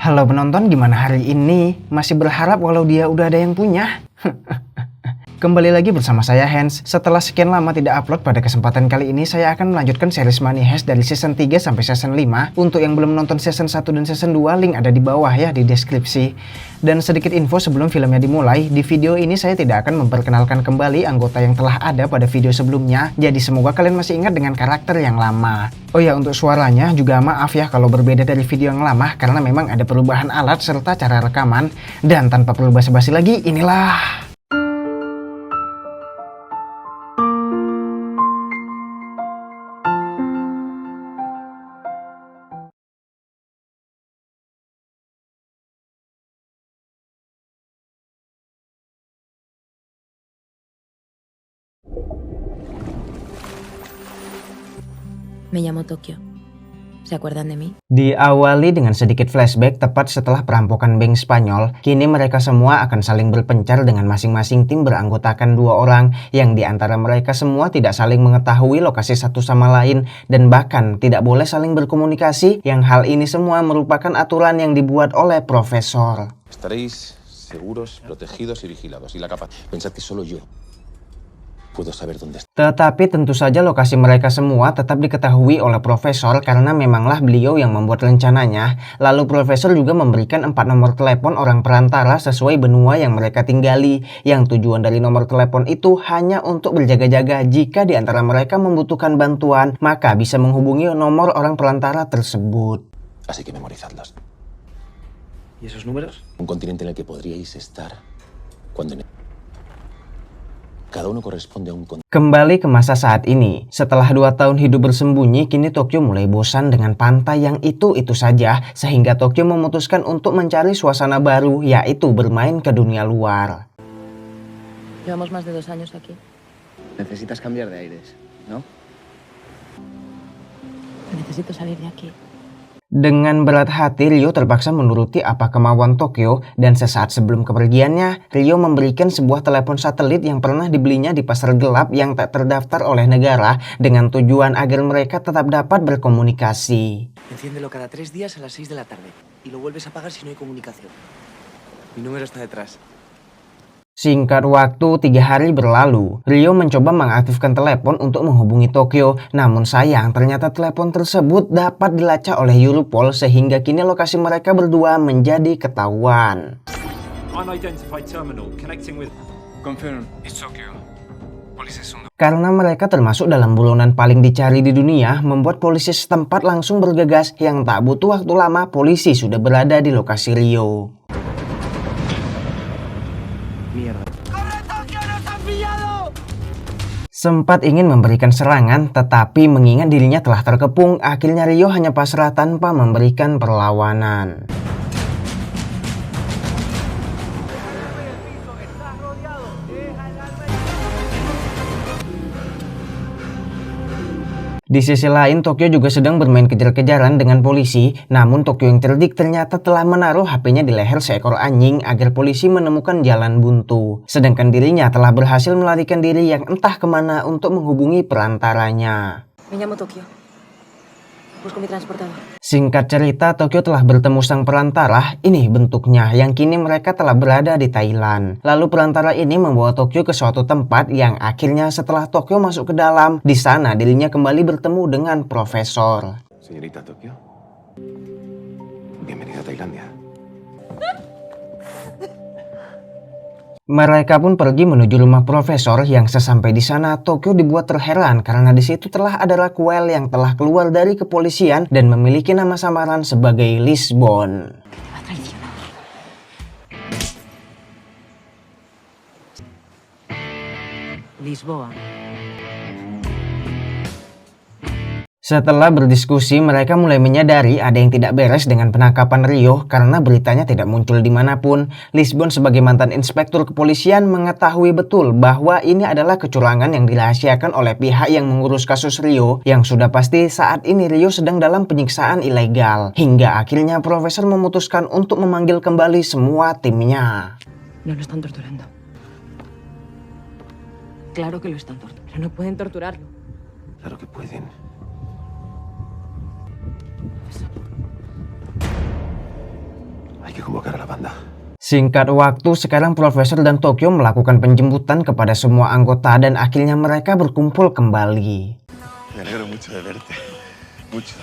Halo penonton, gimana hari ini? Masih berharap walau dia udah ada yang punya? Kembali lagi bersama saya Hans. Setelah sekian lama tidak upload, pada kesempatan kali ini saya akan melanjutkan series Money Heist dari season 3 sampai season 5. Untuk yang belum nonton season 1 dan season 2, link ada di bawah ya di deskripsi. Dan sedikit info sebelum filmnya dimulai, di video ini saya tidak akan memperkenalkan kembali anggota yang telah ada pada video sebelumnya. Jadi semoga kalian masih ingat dengan karakter yang lama. Oh ya, untuk suaranya juga maaf ya kalau berbeda dari video yang lama karena memang ada perubahan alat serta cara rekaman. Dan tanpa perlu basa-basi lagi, inilah Me llamo Tokio. ¿Se acuerdan de mí? Diawali dengan sedikit flashback tepat setelah perampokan bank Spanyol. Kini mereka semua akan saling berpencar dengan masing-masing tim beranggotakan 2 orang yang diantara mereka semua tidak saling mengetahui lokasi satu sama lain dan bahkan tidak boleh saling berkomunikasi, yang hal ini semua merupakan aturan yang dibuat oleh Profesor. Estaréis seguros, protegidos y vigilados. Y la capa. Pensad que solo yo puedo saber dónde está. Tetapi tentu saja lokasi mereka semua tetap diketahui oleh Profesor karena memanglah beliau yang membuat rencananya. Lalu Profesor juga memberikan 4 nomor telepon orang perantara sesuai benua yang mereka tinggali. Yang tujuan dari nomor telepon itu hanya untuk berjaga-jaga jika di antara mereka membutuhkan bantuan, maka bisa menghubungi nomor orang perantara tersebut. Así que memorizadlos. ¿Y esos números? Un continente en el que podríais estar cuando... Cada uno corresponde a un continente. Kembali ke masa saat ini. Setelah 2 tahun hidup bersembunyi, kini Tokyo mulai bosan dengan pantai yang itu-itu saja, sehingga Tokyo memutuskan untuk mencari suasana baru, yaitu bermain ke dunia luar. Llevamos más de 2 años aquí. Necesitas cambiar de aires, ¿no? Necesito salir de aquí. Dengan berat hati, Ryo terpaksa menuruti apa kemauan Tokyo, dan sesaat sebelum kepergiannya, Ryo memberikan sebuah telepon satelit yang pernah dibelinya di pasar gelap yang tak terdaftar oleh negara dengan tujuan agar mereka tetap dapat berkomunikasi. Enciéndelo cada 3 días a las 6 de la tarde y lo vuelves a apagar si no hay comunicación. Mi número está detrás. Singkat waktu, 3 hari berlalu. Ryo mencoba mengaktifkan telepon untuk menghubungi Tokyo, namun sayang ternyata telepon tersebut dapat dilacak oleh Europol sehingga kini lokasi mereka berdua menjadi ketahuan. Unidentified terminal connecting with... Confirm. It's Tokyo. Polisi Sunda. Karena mereka termasuk dalam buronan paling dicari di dunia, membuat polisi setempat langsung bergegas. Yang tak butuh waktu lama, polisi sudah berada di lokasi Ryo. Mierda. Sempat ingin memberikan serangan, tetapi mengingat dirinya telah terkepung, akhirnya Ryo hanya pasrah tanpa memberikan perlawanan. Di sisi lain, Tokyo juga sedang bermain kejar-kejaran dengan polisi, namun Tokyo yang cerdik ternyata telah menaruh HP-nya di leher seekor anjing agar polisi menemukan jalan buntu. Sedangkan dirinya telah berhasil melarikan diri yang entah kemana untuk menghubungi perantaranya. Me llamo Tokio. Busco mi transportador. Singkat cerita, Tokyo telah bertemu sang perantara, ini bentuknya, yang kini mereka telah berada di Thailand. Lalu perantara ini membawa Tokyo ke suatu tempat yang akhirnya setelah Tokyo masuk ke dalam, di sana dirinya kembali bertemu dengan Profesor. Señorita Tokio. Bienvenida a Tailandia. Mereka pun pergi menuju rumah Profesor, yang sesampai di sana Tokyo dibuat terheran karena di situ telah ada Raquel yang telah keluar dari kepolisian dan memiliki nama samaran sebagai Lisbon. Lisboa. Setelah berdiskusi, mereka mulai menyadari ada yang tidak beres dengan penangkapan Ryo karena beritanya tidak muncul dimanapun. Lisbon sebagai mantan inspektur kepolisian mengetahui betul bahwa ini adalah kecurangan yang dirahasiakan oleh pihak yang mengurus kasus Ryo, yang sudah pasti saat ini Ryo sedang dalam penyiksaan ilegal. Hingga akhirnya Profesor memutuskan untuk memanggil kembali semua timnya. No lo están torturando. Claro que lo están torturando. No pueden torturarlo. Claro que pueden. Hay que convocar a la banda. Singkat waktu, sekarang Profesor dan Tokyo melakukan penjemputan kepada semua anggota dan akhirnya mereka berkumpul kembali. Me alegro mucho de verte. Mucho.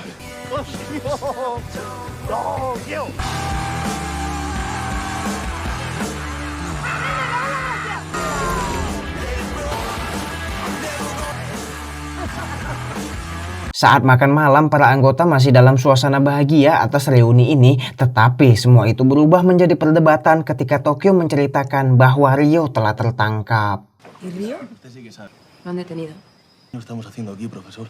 Saat makan malam, para anggota masih dalam suasana bahagia atas reuni ini, tetapi semua itu berubah menjadi perdebatan ketika Tokyo menceritakan bahwa Ryo telah tertangkap. ¿Y Río? Lo han detenido. No estamos haciendo aquí, profesor?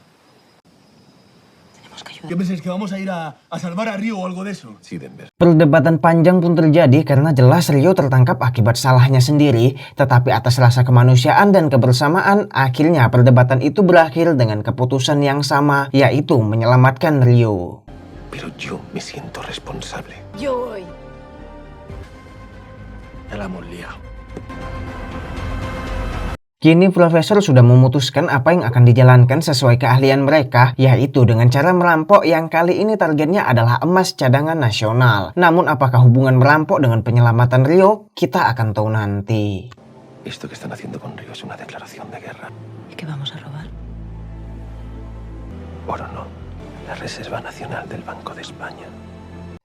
Tenemos que ayudar. ¿Qué pensáis? ¿Que vamos a ir a salvar a Río o algo de eso? Sí, Denver. Perdebatan panjang pun terjadi karena jelas Ryo tertangkap akibat salahnya sendiri, tetapi atas rasa kemanusiaan dan kebersamaan, akhirnya perdebatan itu berakhir dengan keputusan yang sama, yaitu menyelamatkan Ryo. Pero yo me siento responsable. Yo voy. Ya la hemos liado. Kini Profesor sudah memutuskan apa yang akan dijalankan sesuai keahlian mereka, yaitu dengan cara merampok yang kali ini targetnya adalah emas cadangan nasional. Namun apakah hubungan merampok dengan penyelamatan Ryo? Kita akan tahu nanti. Esto que están haciendo con Río es una declaración de guerra. ¿Y qué vamos a robar? Oro no. La Reserva Nacional del Banco de España.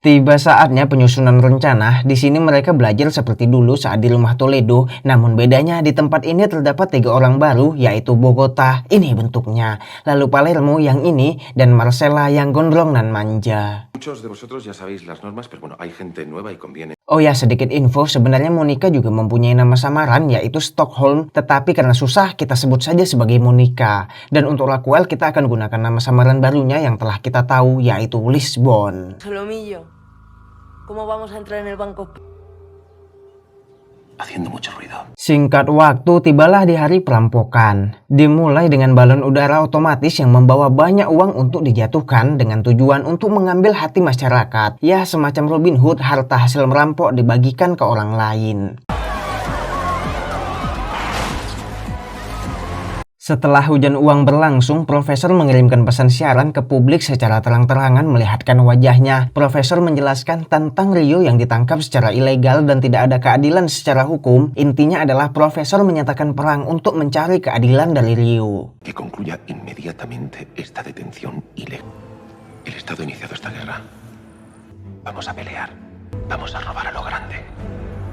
Tiba saatnya penyusunan rencana. Di sini mereka belajar seperti dulu saat di rumah Toledo. Namun bedanya di tempat ini terdapat 3 orang baru, yaitu Bogota, ini bentuknya. Lalu Palermo yang ini, dan Marcella yang gondrong dan manja. Muchos de vosotros ya sabéis las normas, pero bueno, hay gente nueva y conviene. Oh ya, sedikit info, sebenarnya Monica juga mempunyai nama samaran yaitu Stockholm, tetapi karena susah kita sebut saja sebagai Monica. Dan untuk Raquel kita akan gunakan nama samaran barunya yang telah kita tahu yaitu Lisbon. Solomillo, ¿cómo vamos a entrar en el banco? Haciendo mucho ruido. Singkat waktu, tibalah di hari perampokan. Dimulai dengan balon udara otomatis yang membawa banyak uang untuk dijatuhkan dengan tujuan untuk mengambil hati masyarakat. Ya, semacam Robin Hood, harta hasil merampok dibagikan ke orang lain. Setelah hujan uang berlangsung, Profesor mengirimkan pesan siaran ke publik secara terang-terangan melihatkan wajahnya. Profesor menjelaskan tentang Ryo yang ditangkap secara ilegal dan tidak ada keadilan secara hukum. Intinya adalah Profesor menyatakan perang untuk mencari keadilan dari Ryo. Que concluya inmediatamente esta detención ilegal. El Estado ha iniciado esta guerra. Vamos a pelear. Vamos a robar a lo grande.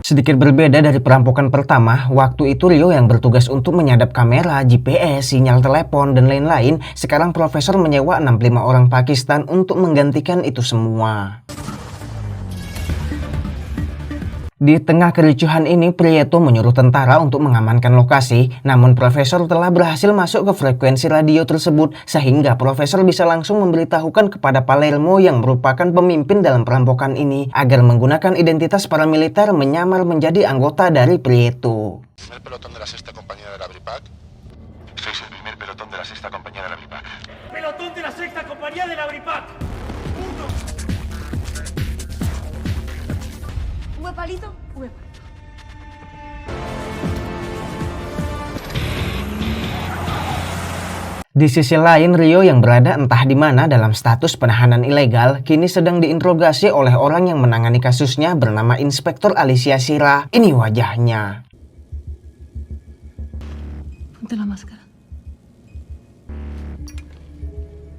Sedikit berbeda dari perampokan pertama, waktu itu Ryo yang bertugas untuk menyadap kamera, GPS, sinyal telepon, dan lain-lain. Sekarang Profesor menyewa 65 orang Pakistan untuk menggantikan itu semua. Di tengah kericuhan ini, Prieto menyuruh tentara untuk mengamankan lokasi. Namun Profesor telah berhasil masuk ke frekuensi radio tersebut, sehingga Profesor bisa langsung memberitahukan kepada Palermo yang merupakan pemimpin dalam perampokan ini, agar menggunakan identitas paramiliter menyamar menjadi anggota dari Prieto. ¿Primer pelotón de la sexta compañía de la BRIPAC? Sois el primer pelotón de la sexta compañía de la BRIPAC. Pelotón de la sexta compañía de la BRIPAC. Palito, Di sisi lain, Ryo yang berada entah di mana dalam status penahanan ilegal, kini sedang diinterogasi oleh orang yang menangani kasusnya bernama Inspektur Alicia Sira. Ini wajahnya. ponte la máscara.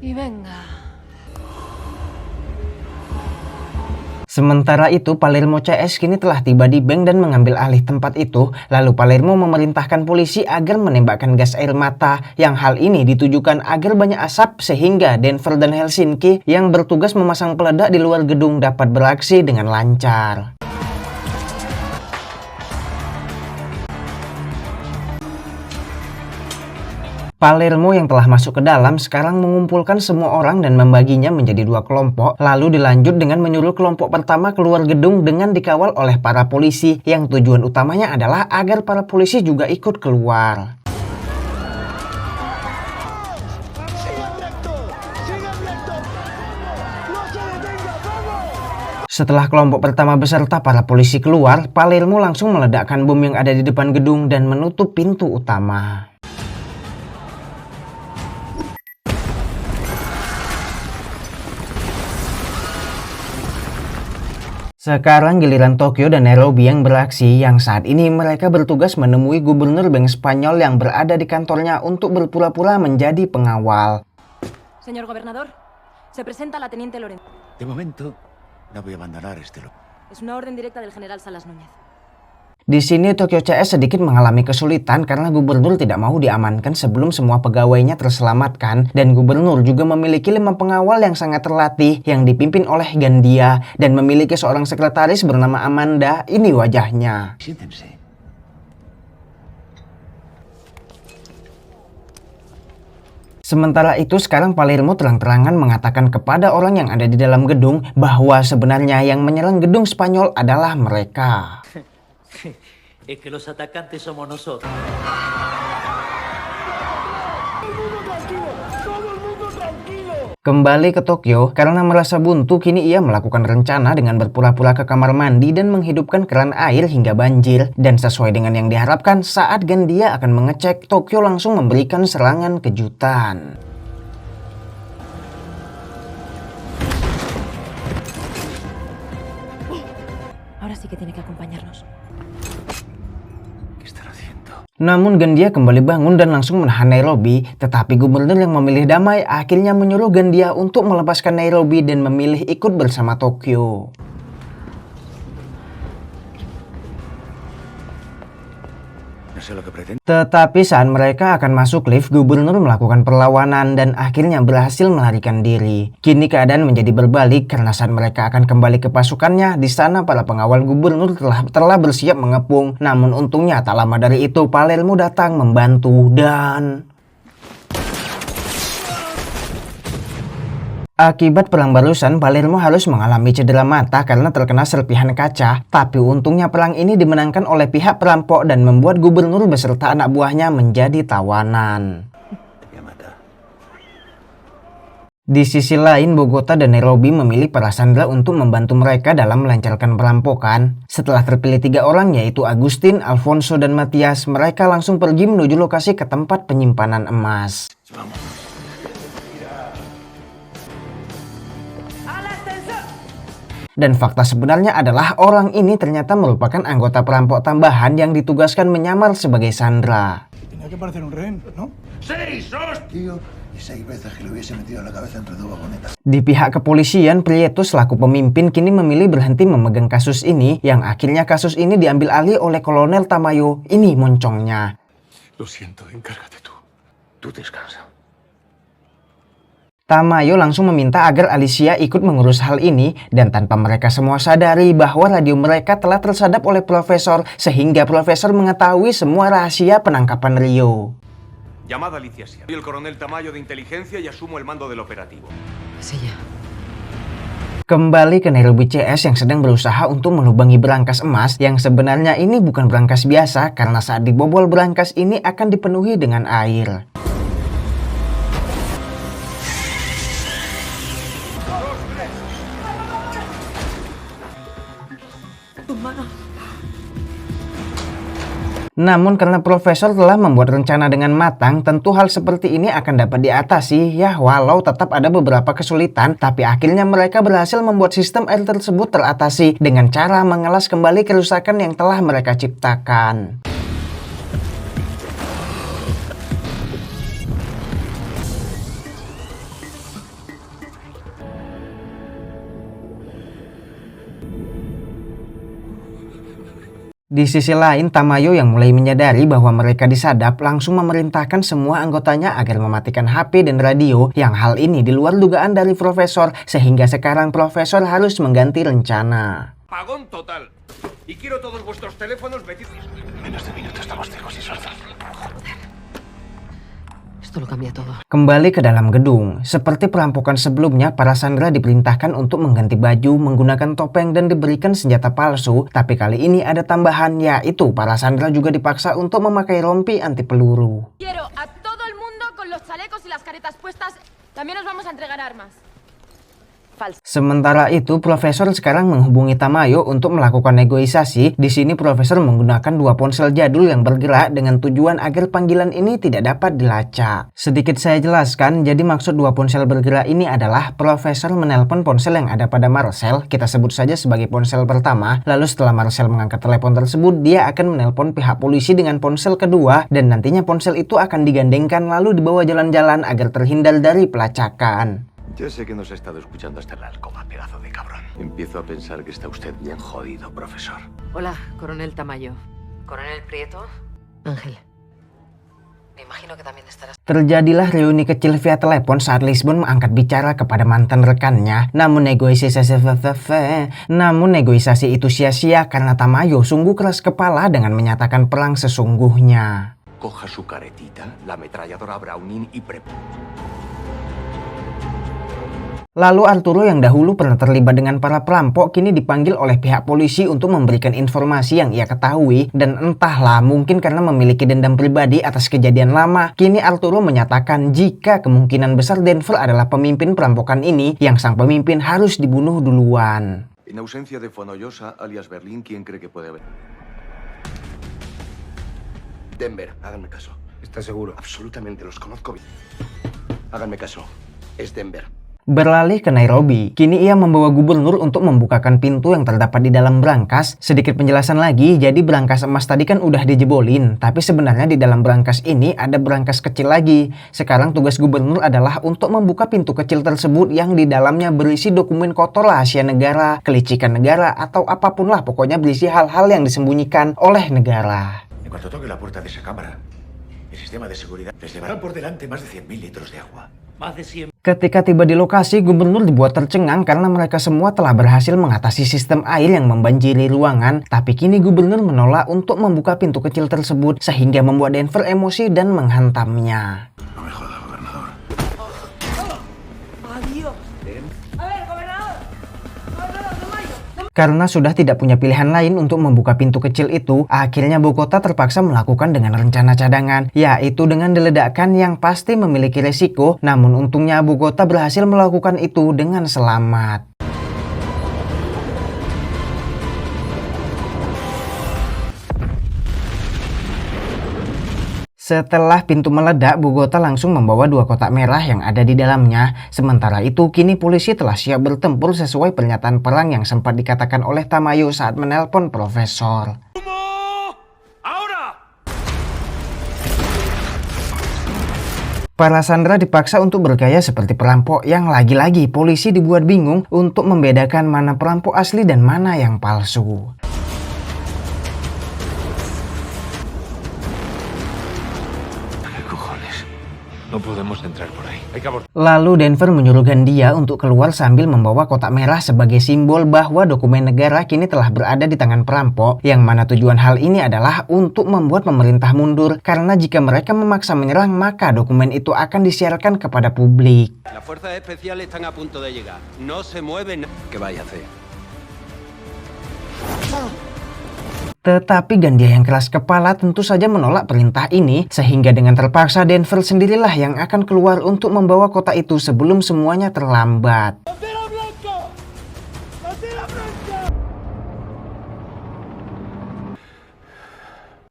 Y venga. Sementara itu, Palermo CS kini telah tiba di bank dan mengambil alih tempat itu. Lalu Palermo memerintahkan polisi agar menembakkan gas air mata, yang hal ini ditujukan agar banyak asap sehingga Denver dan Helsinki yang bertugas memasang peledak di luar gedung dapat beraksi dengan lancar. Palermo yang telah masuk ke dalam sekarang mengumpulkan semua orang dan membaginya menjadi 2 kelompok, lalu dilanjut dengan menyuruh kelompok pertama keluar gedung dengan dikawal oleh para polisi, yang tujuan utamanya adalah agar para polisi juga ikut keluar. Setelah kelompok pertama beserta para polisi keluar, Palermo langsung meledakkan bom yang ada di depan gedung dan menutup pintu utama. Sekarang giliran Tokyo dan Nairobi yang beraksi, yang saat ini mereka bertugas menemui gubernur Bank Spanyol yang berada di kantornya untuk berpura-pura menjadi pengawal. Señor gobernador, se presenta la teniente Lorenzo. De momento, no voy a abandonar este lugar. Es una orden directa del general Salas Núñez. Di sini Tokyo CS sedikit mengalami kesulitan karena gubernur tidak mau diamankan sebelum semua pegawainya terselamatkan, dan gubernur juga memiliki 5 pengawal yang sangat terlatih yang dipimpin oleh Gandia dan memiliki seorang sekretaris bernama Amanda. Ini wajahnya. Siéntense. Sementara itu sekarang Palermo terang-terangan mengatakan kepada orang yang ada di dalam gedung bahwa sebenarnya yang menyerang gedung Spanyol adalah mereka. Es que los atacantes somos nosotros. Kembali ke Tokyo, karena merasa buntu, kini ia melakukan rencana dengan berpura-pura ke kamar mandi dan menghidupkan keran air hingga banjir. Dan sesuai dengan yang diharapkan, saat Gandia akan mengecek, Tokyo langsung memberikan serangan kejutan. Ahora sí que tiene que acompañarnos. Namun Gandia kembali bangun dan langsung menahan Nairobi, tetapi gubernur yang memilih damai akhirnya menyuruh Gandia untuk melepaskan Nairobi dan memilih ikut bersama Tokyo. Tetapi saat mereka akan masuk lift, gubernur melakukan perlawanan dan akhirnya berhasil melarikan diri. Kini keadaan menjadi berbalik karena saat mereka akan kembali ke pasukannya, di sana para pengawal gubernur telah bersiap mengepung. Namun untungnya tak lama dari itu Palermo datang membantu dan... Akibat perang barusan, Palermo harus mengalami cedera mata karena terkena serpihan kaca. Tapi untungnya perang ini dimenangkan oleh pihak perampok dan membuat gubernur beserta anak buahnya menjadi tawanan. Di sisi lain, Bogota dan Nairobi memilih para sandera untuk membantu mereka dalam melancarkan perampokan. Setelah terpilih 3 orang yaitu Agustin, Alfonso, dan Matias, mereka langsung pergi menuju lokasi ke tempat penyimpanan emas. Dan fakta sebenarnya adalah orang ini ternyata merupakan anggota perampok tambahan yang ditugaskan menyamar sebagai sandera. Di pihak kepolisian, Prieto selaku pemimpin kini memilih berhenti memegang kasus ini, yang akhirnya kasus ini diambil alih oleh Kolonel Tamayo. Ini moncongnya. Lo siento, encárgate tú. Tú descansa. Tamayo langsung meminta agar Alicia ikut mengurus hal ini, dan tanpa mereka semua sadari bahwa radio mereka telah tersadap oleh Profesor, sehingga Profesor mengetahui semua rahasia penangkapan Rio. Llamada Alicia Sierra. Soy el coronel Tamayo de inteligencia y asumo el mando del operativo. Es ella. Kembali ke Nairobi CS yang sedang berusaha untuk melubangi berangkas emas, yang sebenarnya ini bukan berangkas biasa karena saat dibobol berangkas ini akan dipenuhi dengan air. Namun karena Profesor telah membuat rencana dengan matang, tentu hal seperti ini akan dapat diatasi ya, walau tetap ada beberapa kesulitan, tapi akhirnya mereka berhasil membuat sistem air tersebut teratasi dengan cara mengelas kembali kerusakan yang telah mereka ciptakan. Di sisi lain, Tamayo yang mulai menyadari bahwa mereka disadap langsung memerintahkan semua anggotanya agar mematikan HP dan radio, yang hal ini di luar dugaan dari Profesor, sehingga sekarang Profesor harus mengganti rencana. Apagón total. Y quiero todos vuestros teléfonos metidos. Menos de minuto estamos ciegos y sordos. Esto lo cambia todo. Kembali ke dalam gedung. Seperti perampokan sebelumnya, para sandera diperintahkan untuk mengganti baju, menggunakan topeng, dan diberikan senjata palsu. Tapi kali ini ada tambahan, yaitu para sandera juga dipaksa untuk memakai rompi anti peluru. Quiero a todo el mundo con los chalecos y las caretas puestas. También os vamos a entregar armas. falsa. Sementara itu, Profesor sekarang menghubungi Tamayo untuk melakukan negosiasi. Di sini Profesor menggunakan 2 ponsel jadul yang bergerak dengan tujuan agar panggilan ini tidak dapat dilacak. Sedikit saya jelaskan, jadi maksud 2 ponsel bergerak ini adalah Profesor menelpon ponsel yang ada pada Marcel, kita sebut saja sebagai ponsel pertama, lalu setelah Marcel mengangkat telepon tersebut, dia akan menelpon pihak polisi dengan ponsel kedua, dan nantinya ponsel itu akan digandengkan lalu dibawa jalan-jalan agar terhindar dari pelacakan. Ya sé que nos ha estado escuchando hasta el alcoba, pedazo de cabrón. Empiezo a pensar que está usted bien jodido, profesor. Hola, Coronel Tamayo. Coronel Prieto. Ángel. Me imagino que también estarás... Terjadilah reuni kecil via telepon saat Lisbon mengangkat bicara kepada mantan rekannya. Namun negosiasi itu sia-sia karena Tamayo sungguh keras kepala dengan menyatakan perang sesungguhnya. Coja su caretita, la ametralladora Browning y Lalu Arturo yang dahulu pernah terlibat dengan para perampok kini dipanggil oleh pihak polisi untuk memberikan informasi yang ia ketahui, dan entahlah mungkin karena memiliki dendam pribadi atas kejadian lama, kini Arturo menyatakan jika kemungkinan besar Denver adalah pemimpin perampokan ini yang sang pemimpin harus dibunuh duluan. En ausencia de Fonollosa, alias Berlín, ¿quién cree que puede haber? Denver, háganme caso. ¿Estás seguro? Absolutamente, los conozco bien. Háganme caso, es Denver. Beralih ke Nairobi, kini ia membawa gubernur untuk membukakan pintu yang terdapat di dalam brankas. Sedikit penjelasan lagi, jadi brankas emas tadi kan udah dijebolin, tapi sebenarnya di dalam brankas ini ada brankas kecil lagi. Sekarang tugas gubernur adalah untuk membuka pintu kecil tersebut yang di dalamnya berisi dokumen kotor rahasia negara, kelicikan negara, atau apapun lah, pokoknya berisi hal-hal yang disembunyikan oleh negara. En cuanto toque la puerta de esa cámara, el sistema de seguridad les llevará por delante más de 100.000 litros de agua. Más de 100. Ketika tiba di lokasi, gubernur dibuat tercengang karena mereka semua telah berhasil mengatasi sistem air yang membanjiri ruangan. Tapi kini gubernur menolak untuk membuka pintu kecil tersebut sehingga membuat Denver emosi dan menghantamnya. No me joda, gobernador. Adiós. A ver, gobernador. Gobernador, Tamayo. Karena sudah tidak punya pilihan lain untuk membuka pintu kecil itu, akhirnya Bogota terpaksa melakukan dengan rencana cadangan, yaitu dengan diledakkan yang pasti memiliki resiko, namun untungnya Bogota berhasil melakukan itu dengan selamat. Setelah pintu meledak, Bogota langsung membawa 2 kotak merah yang ada di dalamnya. Sementara itu, kini polisi telah siap bertempur sesuai pernyataan perang yang sempat dikatakan oleh Tamayo saat menelpon Profesor. Para sandera dipaksa untuk bergaya seperti perampok yang lagi-lagi polisi dibuat bingung untuk membedakan mana perampok asli dan mana yang palsu. No podemos entrar por ahí. Hay que abordar. Lalu Denver menyuruh Gandia untuk keluar sambil membawa kotak merah sebagai simbol bahwa dokumen negara kini telah berada di tangan perampok, yang mana tujuan hal ini adalah untuk membuat pemerintah mundur, karena jika mereka memaksa menyerang maka dokumen itu akan disiarkan kepada publik. Las fuerzas especiales están a punto de llegar. No se mueven. ¿Qué vaya a hacer? Tetapi Gandia yang keras kepala tentu saja menolak perintah ini, sehingga dengan terpaksa Denver sendirilah yang akan keluar untuk membawa kotak itu sebelum semuanya terlambat.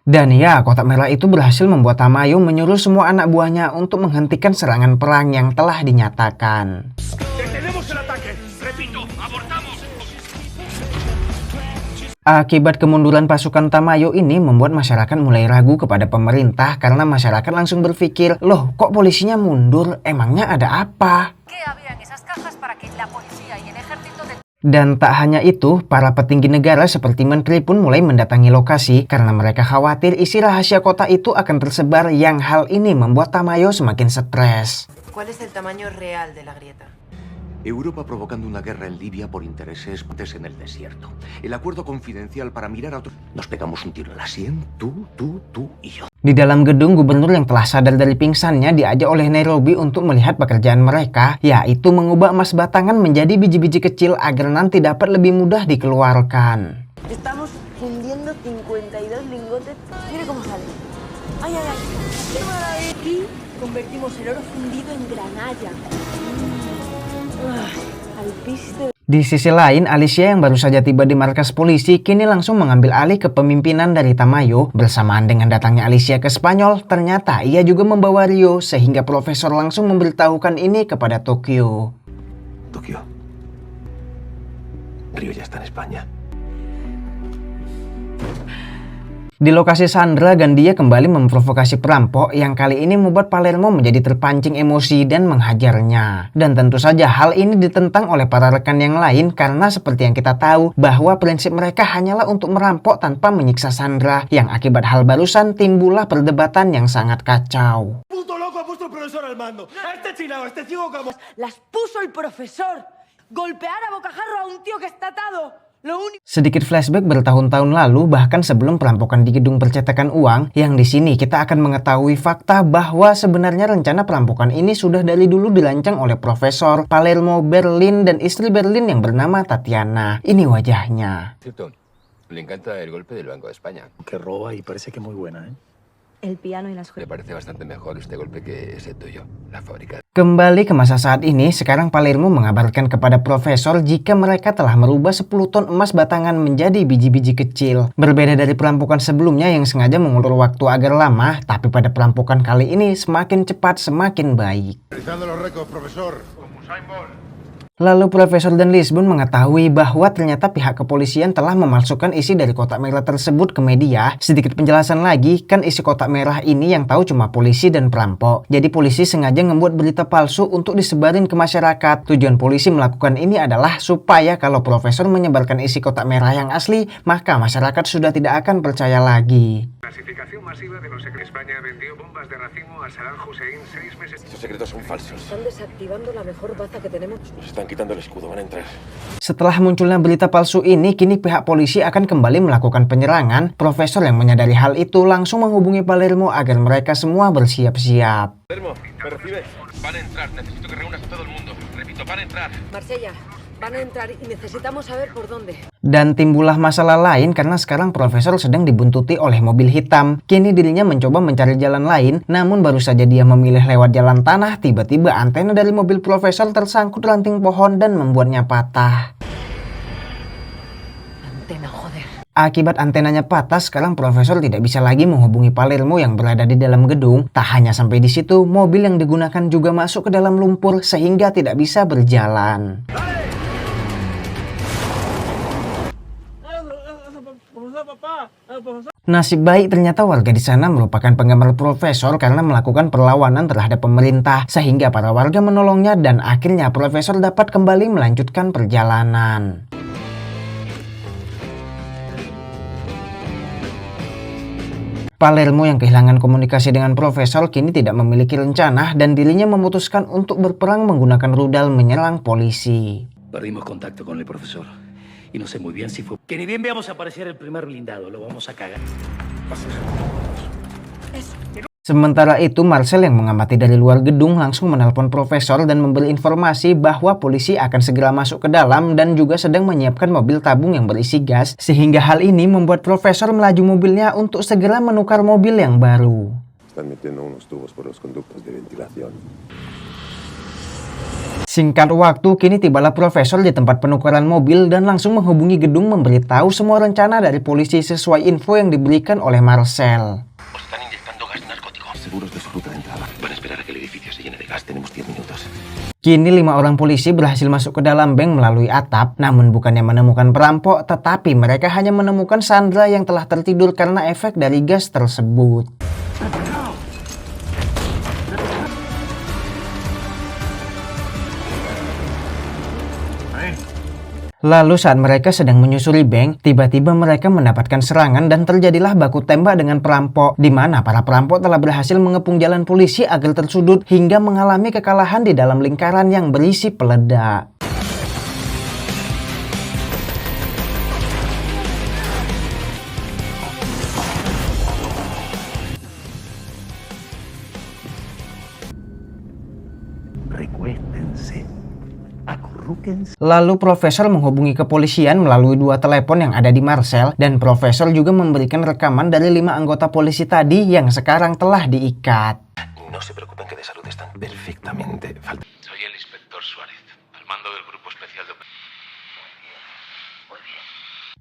Dan ya, kotak merah itu berhasil membuat Tamayo menyuruh semua anak buahnya untuk menghentikan serangan perang yang telah dinyatakan. Akibat kemunduran pasukan Tamayo ini membuat masyarakat mulai ragu kepada pemerintah karena masyarakat langsung berpikir, loh kok polisinya mundur, emangnya ada apa? Dan tak hanya itu, para petinggi negara seperti menteri pun mulai mendatangi lokasi karena mereka khawatir isi rahasia kota itu akan tersebar, yang hal ini membuat Tamayo semakin stres. ¿Cuál es el tamaño real de la grieta? Europa provocando una guerra en Libia por intereses en el desierto. El acuerdo confidencial para mirar a otro. Nos pegamos un tiro en la sien, tú y yo. Di dalam gedung, gubernur yang telah sadar dari pingsannya diajak oleh Nairobi untuk melihat pekerjaan mereka, yaitu mengubah emas batangan menjadi biji-biji kecil agar nanti dapat lebih mudah dikeluarkan. Estamos fundiendo 52 lingotes. Mire cómo sale. Ay, ay, ay. ¡Qué maravilla! Aquí convertimos el oro fundido en granalla. Alpiste. Di sisi lain, Alicia yang baru saja tiba di markas polisi kini langsung mengambil alih kepemimpinan dari Tamayo. Bersamaan dengan datangnya Alicia ke Spanyol, ternyata ia juga membawa Rio sehingga Profesor langsung memberitahukan ini kepada Tokyo. Tokio. Río ya está en España. Di lokasi Sandra, Gandia kembali memprovokasi perampok yang kali ini membuat Palermo menjadi terpancing emosi dan menghajarnya. Dan tentu saja hal ini ditentang oleh para rekan yang lain karena seperti yang kita tahu bahwa prinsip mereka hanyalah untuk merampok tanpa menyiksa Sandra, yang akibat hal barusan timbullah perdebatan yang sangat kacau. ¡Puto loco ha puesto el profesor al mando! ¡A este chinao, este ciego como... Las puso el profesor. Golpear a bocajarro a un tío que está atado. Sedikit flashback bertahun-tahun lalu, bahkan sebelum perampokan di gedung percetakan uang, yang di sini kita akan mengetahui fakta bahwa sebenarnya rencana perampokan ini sudah dari dulu dirancang oleh Profesor Palermo Berlin dan istri Berlin yang bernama Tatiana. Ini wajahnya. Cierto, le encanta el golpe del Banco de España. Que roba y parece que muy buena, ¿eh? El piano y las... Le parece bastante mejor este golpe que ese tuyo, la fábrica. Kembali ke masa saat ini, sekarang Palermo mengabarkan kepada Profesor jika mereka telah merubah 10 ton emas batangan menjadi biji-biji kecil. Berbeda dari perampokan sebelumnya yang sengaja mengulur waktu agar lama, tapi pada perampokan kali ini semakin cepat semakin baik. Realizando los récords, profesor. Con Usain Bolt. Lalu Profesor dan Lisbon mengetahui bahwa ternyata pihak kepolisian telah memalsukan isi dari kotak merah tersebut ke media. Sedikit penjelasan lagi, kan isi kotak merah ini yang tahu cuma polisi dan perampok. Jadi polisi sengaja membuat berita palsu untuk disebarin ke masyarakat. Tujuan polisi melakukan ini adalah supaya kalau Profesor menyebarkan isi kotak merah yang asli, maka masyarakat sudah tidak akan percaya lagi. Clasificación masiva de los secretos. España vendió bombas de racimo a Saddam Hussein 6 meses. Estos secretos son falsos. Están desactivando la mejor baza que tenemos. Nos están quitando el escudo, van a entrar. Setelah munculnya berita palsu ini, kini pihak polisi akan kembali melakukan penyerangan. Profesor yang menyadari hal itu langsung menghubungi Palermo agar mereka semua bersiap-siap. Palermo, ¿me recibes? Van a entrar, necesito que reúnas a todo el mundo. Repito, van a entrar. Marsella, van a entrar y necesitamos saber por dónde. Dan timbullah masalah lain karena sekarang Profesor sedang dibuntuti oleh mobil hitam. Kini dirinya mencoba mencari jalan lain, namun baru saja dia memilih lewat jalan tanah, tiba-tiba antena dari mobil Profesor tersangkut ranting pohon dan membuatnya patah. Antena, joder. Akibat antenanya patah, sekarang Profesor tidak bisa lagi menghubungi Palermo yang berada di dalam gedung. Tak hanya sampai di situ, mobil yang digunakan juga masuk ke dalam lumpur sehingga tidak bisa berjalan. Nasib baik ternyata warga di sana merupakan penggemar Profesor karena melakukan perlawanan terhadap pemerintah sehingga para warga menolongnya dan akhirnya Profesor dapat kembali melanjutkan perjalanan. Palermo yang kehilangan komunikasi dengan Profesor kini tidak memiliki rencana dan dirinya memutuskan untuk berperang menggunakan rudal menyerang polisi. Perdimos contacto con el profesor. Y no sé muy bien si fue... Que ni bien veamos aparecer el primer blindado, lo vamos a cagar. Sementara itu, Marcel yang mengamati dari luar gedung langsung menelpon Profesor dan memberi informasi bahwa polisi akan segera masuk ke dalam dan juga sedang menyiapkan mobil tabung yang berisi gas. Sehingga hal ini membuat Profesor melaju mobilnya untuk segera menukar mobil yang baru. Están metiendo unos tubos por los conductos de ventilación. Singkat waktu, kini tibalah Profesor di tempat penukaran mobil dan langsung menghubungi gedung memberitahu semua rencana dari polisi sesuai info yang diberikan oleh Marcel. Os están inyectando gas narcótico. Seguros de su ruta de entrada. Van a esperar a que el edificio se llene de gas. Tenemos 10 minutos. Kini 5 orang polisi berhasil masuk ke dalam bank melalui atap, namun bukannya menemukan perampok, tetapi mereka hanya menemukan Sandra yang telah tertidur karena efek dari gas tersebut. Lalu saat mereka sedang menyusuri bank, tiba-tiba mereka mendapatkan serangan dan terjadilah baku tembak dengan perampok, di mana para perampok telah berhasil mengepung jalan polisi agar tersudut hingga mengalami kekalahan di dalam lingkaran yang berisi peledak. Recuéstense. Lalu Profesor menghubungi kepolisian melalui 2 telepon yang ada di Marcel dan Profesor juga memberikan rekaman dari 5 anggota polisi tadi yang sekarang telah diikat. No se preocupen que de salud están perfectamente. Soy el inspector Suárez. al mando del Grupo Especial de...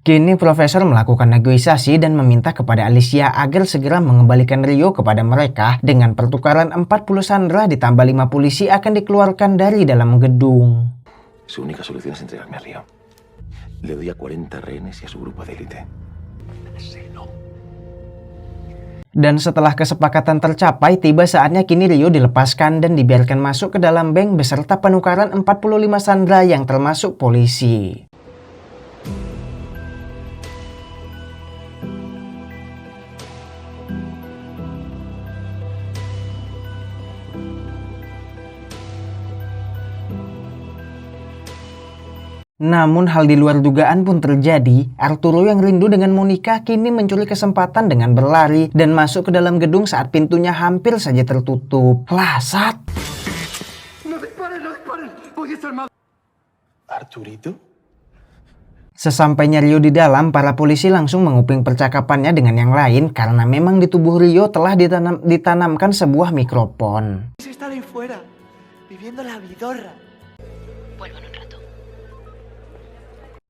Kini Profesor melakukan negosiasi dan meminta kepada Alicia agar segera mengembalikan Rio kepada mereka dengan pertukaran 40 sandera ditambah 5 polisi akan dikeluarkan dari dalam gedung. Su única solución es entregarme a Río. Le doy a 40 rehenes y a su grupo de élite. Dan setelah kesepakatan tercapai, tiba saatnya kini Rio dilepaskan dan dibiarkan masuk ke dalam bank beserta penukaran 45 sandera yang termasuk polisi. Namun hal di luar dugaan pun terjadi. Arturo yang rindu dengan Monica kini mencuri kesempatan dengan berlari dan masuk ke dalam gedung saat pintunya hampir saja tertutup. Lasat! ¿Arturito? Sesampainya Rio di dalam, para polisi langsung menguping percakapannya dengan yang lain karena memang di tubuh Rio telah ditanamkan sebuah mikrofon. Está ahí fuera, viviendo la vidorra.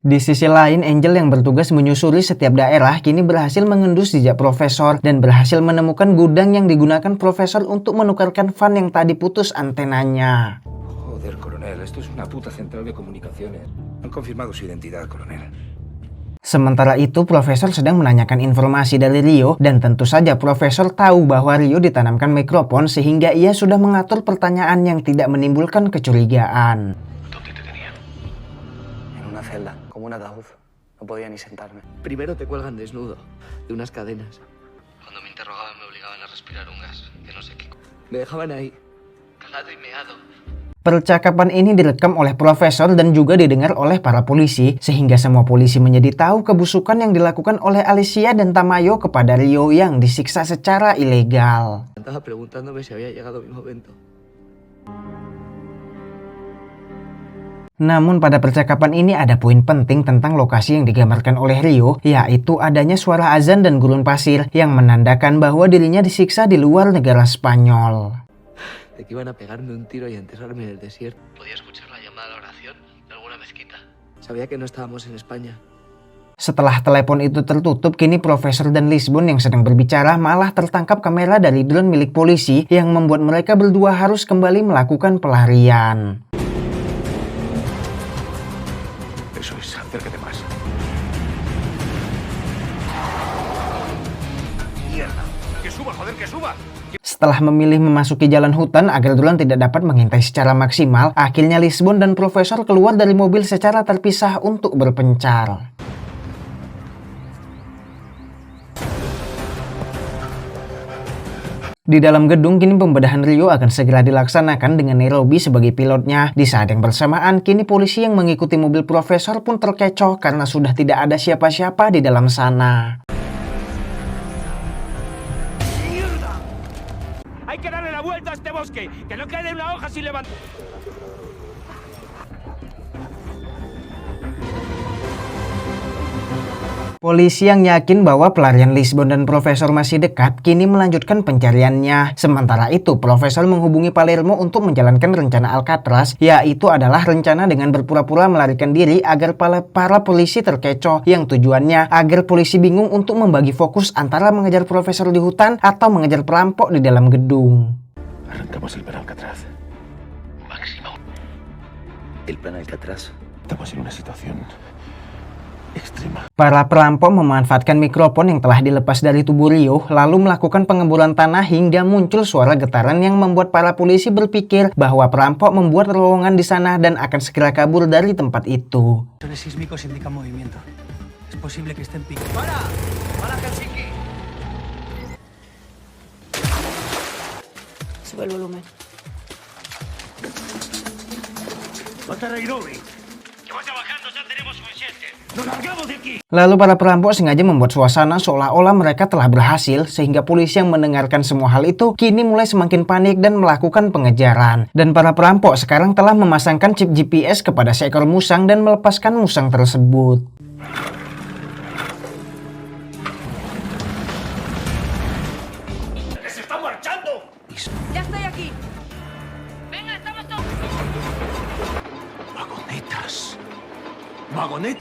Di sisi lain, Angel yang bertugas menyusuri setiap daerah kini berhasil mengendus jejak Profesor dan berhasil menemukan gudang yang digunakan Profesor untuk menukarkan van yang tadi putus antenanya. Joder, coronel, esto es una puta central de comunicaciones. Han confirmado su identidad, coronel. Sementara itu, Profesor sedang menanyakan informasi dari Rio dan tentu saja Profesor tahu bahwa Rio ditanamkan mikrofon sehingga ia sudah mengatur pertanyaan yang tidak menimbulkan kecurigaan. En una celda, como un ataúd. No podía ni sentarme. Primero te cuelgan desnudo, de unas cadenas. Cuando me interrogaban me obligaban a respirar un gas, que no sé qué. Me dejaban ahí, Cagado y meado. Percakapan ini direkam oleh Profesor dan juga didengar oleh para polisi, sehingga semua polisi menjadi tahu kebusukan yang dilakukan oleh Alicia dan Tamayo kepada Rio yang disiksa secara ilegal. Estaba preguntándome si había llegado mi momento. Namun pada percakapan ini ada poin penting tentang lokasi yang digambarkan oleh Rio, yaitu adanya suara azan dan gurun pasir yang menandakan bahwa dirinya disiksa di luar negara Spanyol. De que iban a pegarme un tiro y a enterrarme en el desierto. Podía escuchar la llamada a la oración de alguna mezquita. Sabía que no estábamos en España. Setelah telepon itu tertutup, kini Profesor dan Lisbon yang sedang berbicara malah tertangkap kamera dari drone milik polisi yang membuat mereka berdua harus kembali melakukan pelarian. Eso es, acércate más. ¡Mierda! ¡Que suba, joder, que suba! Setelah memilih memasuki jalan hutan agar drone tidak dapat mengintai secara maksimal, akhirnya Lisbon dan Profesor keluar dari mobil secara terpisah untuk berpencar. Di dalam gedung kini pembedahan Rio akan segera dilaksanakan dengan Nairobi sebagai pilotnya. Di saat yang bersamaan, kini polisi yang mengikuti mobil Profesor pun terkecoh karena sudah tidak ada siapa-siapa di dalam sana. Hay que darle la vuelta a este bosque, que no quede una hoja sin levantar. Polisi yang yakin bahwa pelarian Lisbon dan Profesor masih dekat, kini melanjutkan pencariannya. Sementara itu, Profesor menghubungi Palermo untuk menjalankan rencana Alcatraz, yaitu adalah rencana dengan berpura-pura melarikan diri agar para polisi terkecoh, yang tujuannya agar polisi bingung untuk membagi fokus antara mengejar Profesor di hutan atau mengejar perampok di dalam gedung. Arrancamos el plan Alcatraz. Máximo. El plan Alcatraz. Estamos en una situación ekstrema. Para perampok memanfaatkan mikrofon yang telah dilepas dari tubuh Rio, lalu melakukan pengemburan tanah hingga muncul suara getaran yang membuat para polisi berpikir bahwa perampok membuat terowongan di sana dan akan segera kabur dari tempat itu. Sensores sísmicos indican movimiento. Es posible que estén picando. ¡Para! ¡Para, Helsinki! Sube el volumen. Lalu para perampok sengaja membuat suasana seolah-olah mereka telah berhasil, sehingga polisi yang mendengarkan semua hal itu kini mulai semakin panik dan melakukan pengejaran. Dan para perampok sekarang telah memasangkan chip GPS kepada seekor musang dan melepaskan musang tersebut. ¡Ya estoy aquí! ¡Venga, estamos todos! Vagonet.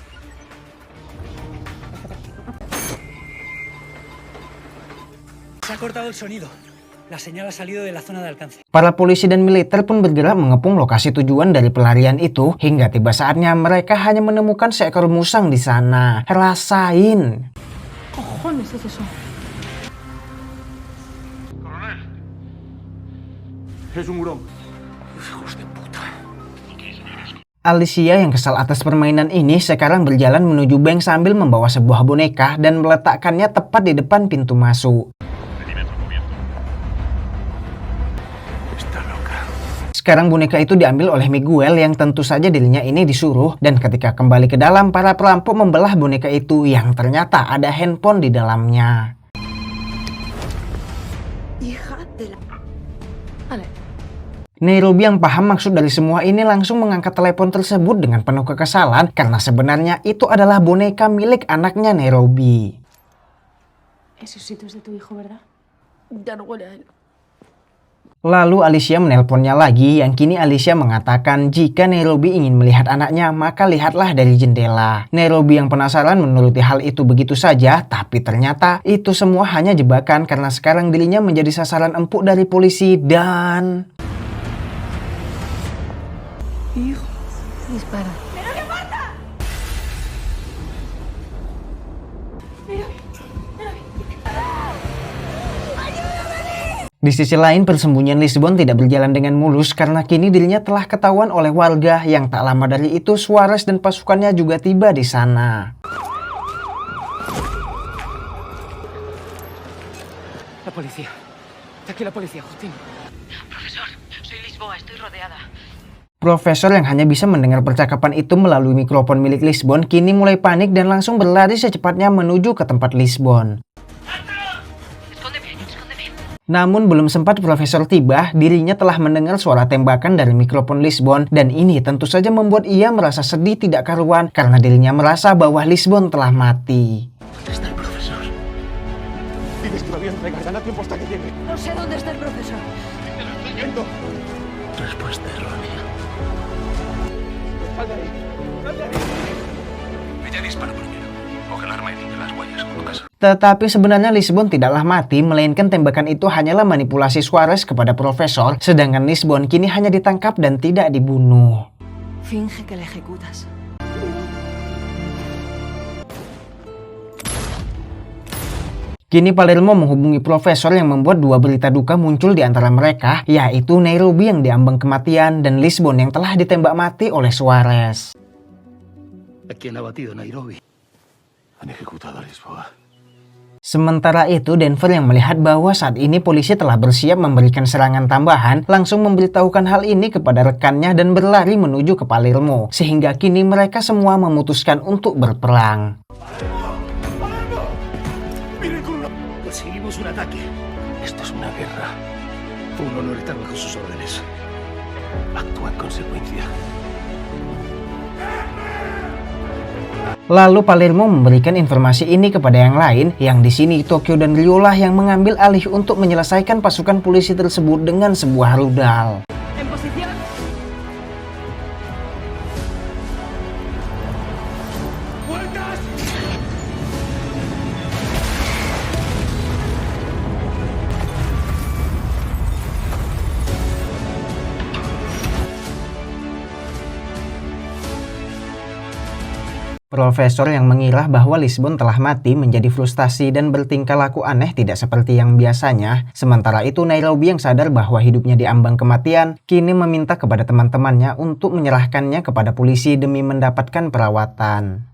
Se ha cortado el sonido. La señal ha salido de la zona de alcance. Para polisi dan militer pun bergerak mengepung lokasi tujuan dari pelarian itu hingga tiba saatnya mereka hanya menemukan seekor musang di sana. Rasain. Cojones es eso? Es un hurón. Hijos de puta. Alicia yang kesal atas permainan ini sekarang berjalan menuju bank sambil membawa sebuah boneka dan meletakkannya tepat di depan pintu masuk. Sekarang boneka itu diambil oleh Miguel yang tentu saja dirinya ini disuruh, dan ketika kembali ke dalam, para perampok membelah boneka itu yang ternyata ada handphone di dalamnya. Nairobi yang paham maksud dari semua ini langsung mengangkat telepon tersebut dengan penuh kekesalan karena sebenarnya itu adalah boneka milik anaknya Nairobi. Esos sitios de tu hijo, ¿verdad? Ya no huele a él. Lalu Alicia menelponnya lagi, yang kini Alicia mengatakan jika Nairobi ingin melihat anaknya maka lihatlah dari jendela. Nairobi yang penasaran menuruti hal itu begitu saja, tapi ternyata itu semua hanya jebakan karena sekarang dirinya menjadi sasaran empuk dari polisi dan... Hijo, dispara. Di sisi lain, persembunyian Lisbon tidak berjalan dengan mulus karena kini dirinya telah ketahuan oleh warga yang tak lama dari itu Suarez dan pasukannya juga tiba di sana. La policía. Está aquí la policía, Justin. Profesor, soy Lisboa, estoy rodeada. Profesor yang hanya bisa mendengar percakapan itu melalui mikrofon milik Lisbon kini mulai panik dan langsung berlari secepatnya menuju ke tempat Lisbon. Namun belum sempat Profesor tiba, dirinya telah mendengar suara tembakan dari mikrofon Lisbon dan ini tentu saja membuat ia merasa sedih tidak karuan karena dirinya merasa bahwa Lisbon telah mati. No sé dónde está el profesor. Respuesta errónea. Ella dispara primero. Coge el arma y limpia las huellas con tu casa. Tetapi sebenarnya Lisbon tidaklah mati, melainkan tembakan itu hanyalah manipulasi Suarez kepada Profesor, sedangkan Lisbon kini hanya ditangkap dan tidak dibunuh. Finge que le ejecutas. Kini Palermo menghubungi Profesor yang membuat dua berita duka muncul di antara mereka, yaitu Nairobi yang diambang kematian dan Lisbon yang telah ditembak mati oleh Suarez. ¿A quién ha batido Nairobi? Han ejecutado a Lisboa. Sementara itu, Denver yang melihat bahwa saat ini polisi telah bersiap memberikan serangan tambahan, langsung memberitahukan hal ini kepada rekannya dan berlari menuju ke Palermo, sehingga kini mereka semua memutuskan untuk berperang. Conseguimos un ataque. Esto es una guerra. Fue un honor estar bajo sus órdenes. Actúa en consecuencia. Lalu Palermo memberikan informasi ini kepada yang lain, yang di sini Tokyo dan Rio lah yang mengambil alih untuk menyelesaikan pasukan polisi tersebut dengan sebuah rudal. Profesor yang mengira bahwa Lisbon telah mati menjadi frustasi dan bertingkah laku aneh tidak seperti yang biasanya. Sementara itu Nairobi yang sadar bahwa hidupnya diambang kematian, kini meminta kepada teman-temannya untuk menyerahkannya kepada polisi demi mendapatkan perawatan.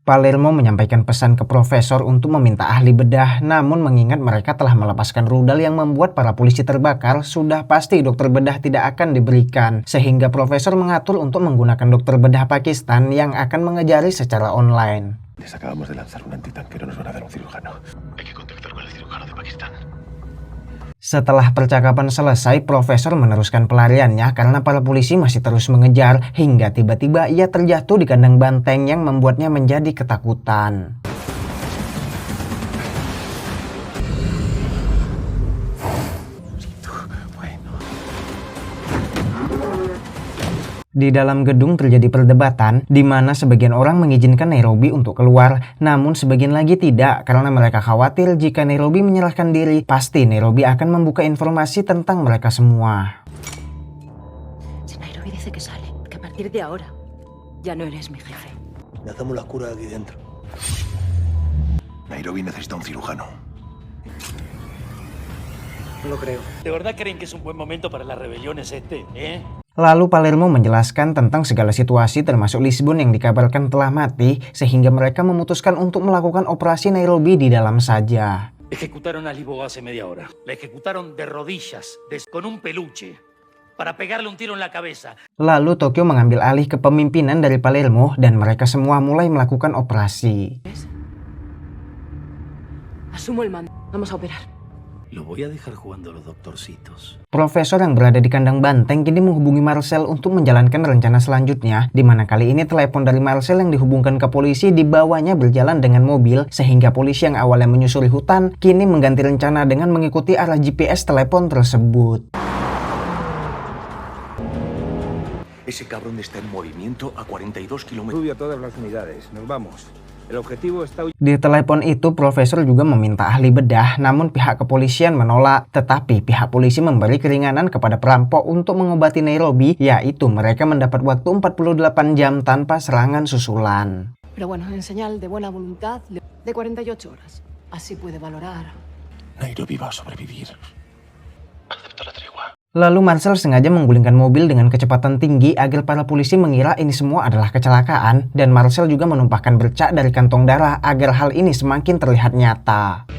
Palermo menyampaikan pesan ke Profesor untuk meminta ahli bedah, namun mengingat mereka telah melepaskan rudal yang membuat para polisi terbakar, sudah pasti dokter bedah tidak akan diberikan, sehingga Profesor mengatur untuk menggunakan dokter bedah Pakistan yang akan mengejari secara online. Les acabamos de lanzar un antitanquero, nos van a dar un cirujano. Hay que contactar con el cirujano de Pakistán. Setelah percakapan selesai, Profesor meneruskan pelariannya karena para polisi masih terus mengejar hingga tiba-tiba ia terjatuh di kandang banteng yang membuatnya menjadi ketakutan. Di dalam gedung terjadi perdebatan di mana sebagian orang mengizinkan Nairobi untuk keluar, namun sebagian lagi tidak karena mereka khawatir jika Nairobi menyerahkan diri, pasti Nairobi akan membuka informasi tentang mereka semua. Si Nairobi dice que sale, que a partir de ahora ya no eres mi jefe. Le hacemos la cura aquí dentro. Nairobi necesita un cirujano. No lo creo. ¿De verdad creen que es un buen momento para las rebeliones eh? Lalu Palermo menjelaskan tentang segala situasi termasuk Lisbon yang dikabarkan telah mati sehingga mereka memutuskan untuk melakukan operasi Nairobi di dalam saja. Ejecutaron a Lisboa hace media hora. La ejecutaron de rodillas, con un peluche, para pegarle un tiro en la cabeza. Lalu Tokyo mengambil alih kepemimpinan dari Palermo dan mereka semua mulai melakukan operasi. Asumo el mando. Vamos a operar. Lo voy a dejar jugando los doctorcitos. Profesor yang berada di kandang banteng kini menghubungi Marcel untuk menjalankan rencana selanjutnya, di mana kali ini telepon dari Marcel yang dihubungkan ke polisi dibawanya berjalan dengan mobil, sehingga polisi yang awalnya menyusuri hutan, kini mengganti rencana dengan mengikuti arah GPS telepon tersebut. Ese cabrón está en movimiento a 42 kilómetros. Sube a todas las unidades. Nos vamos. El objetivo está... Di telepon itu, Profesor juga meminta ahli bedah, namun pihak kepolisian menolak. Tetapi pihak polisi memberi keringanan kepada perampok untuk mengobati Nairobi, yaitu mereka mendapat waktu 48 jam tanpa serangan susulan. Pero bueno, en señal de buena voluntad, de 48 horas. Así puede valorar. Nairobi va a sobrevivir. Acepto la tregua. Lalu Marcel sengaja menggulingkan mobil dengan kecepatan tinggi agar para polisi mengira ini semua adalah kecelakaan, dan Marcel juga menumpahkan bercak dari kantong darah agar hal ini semakin terlihat nyata.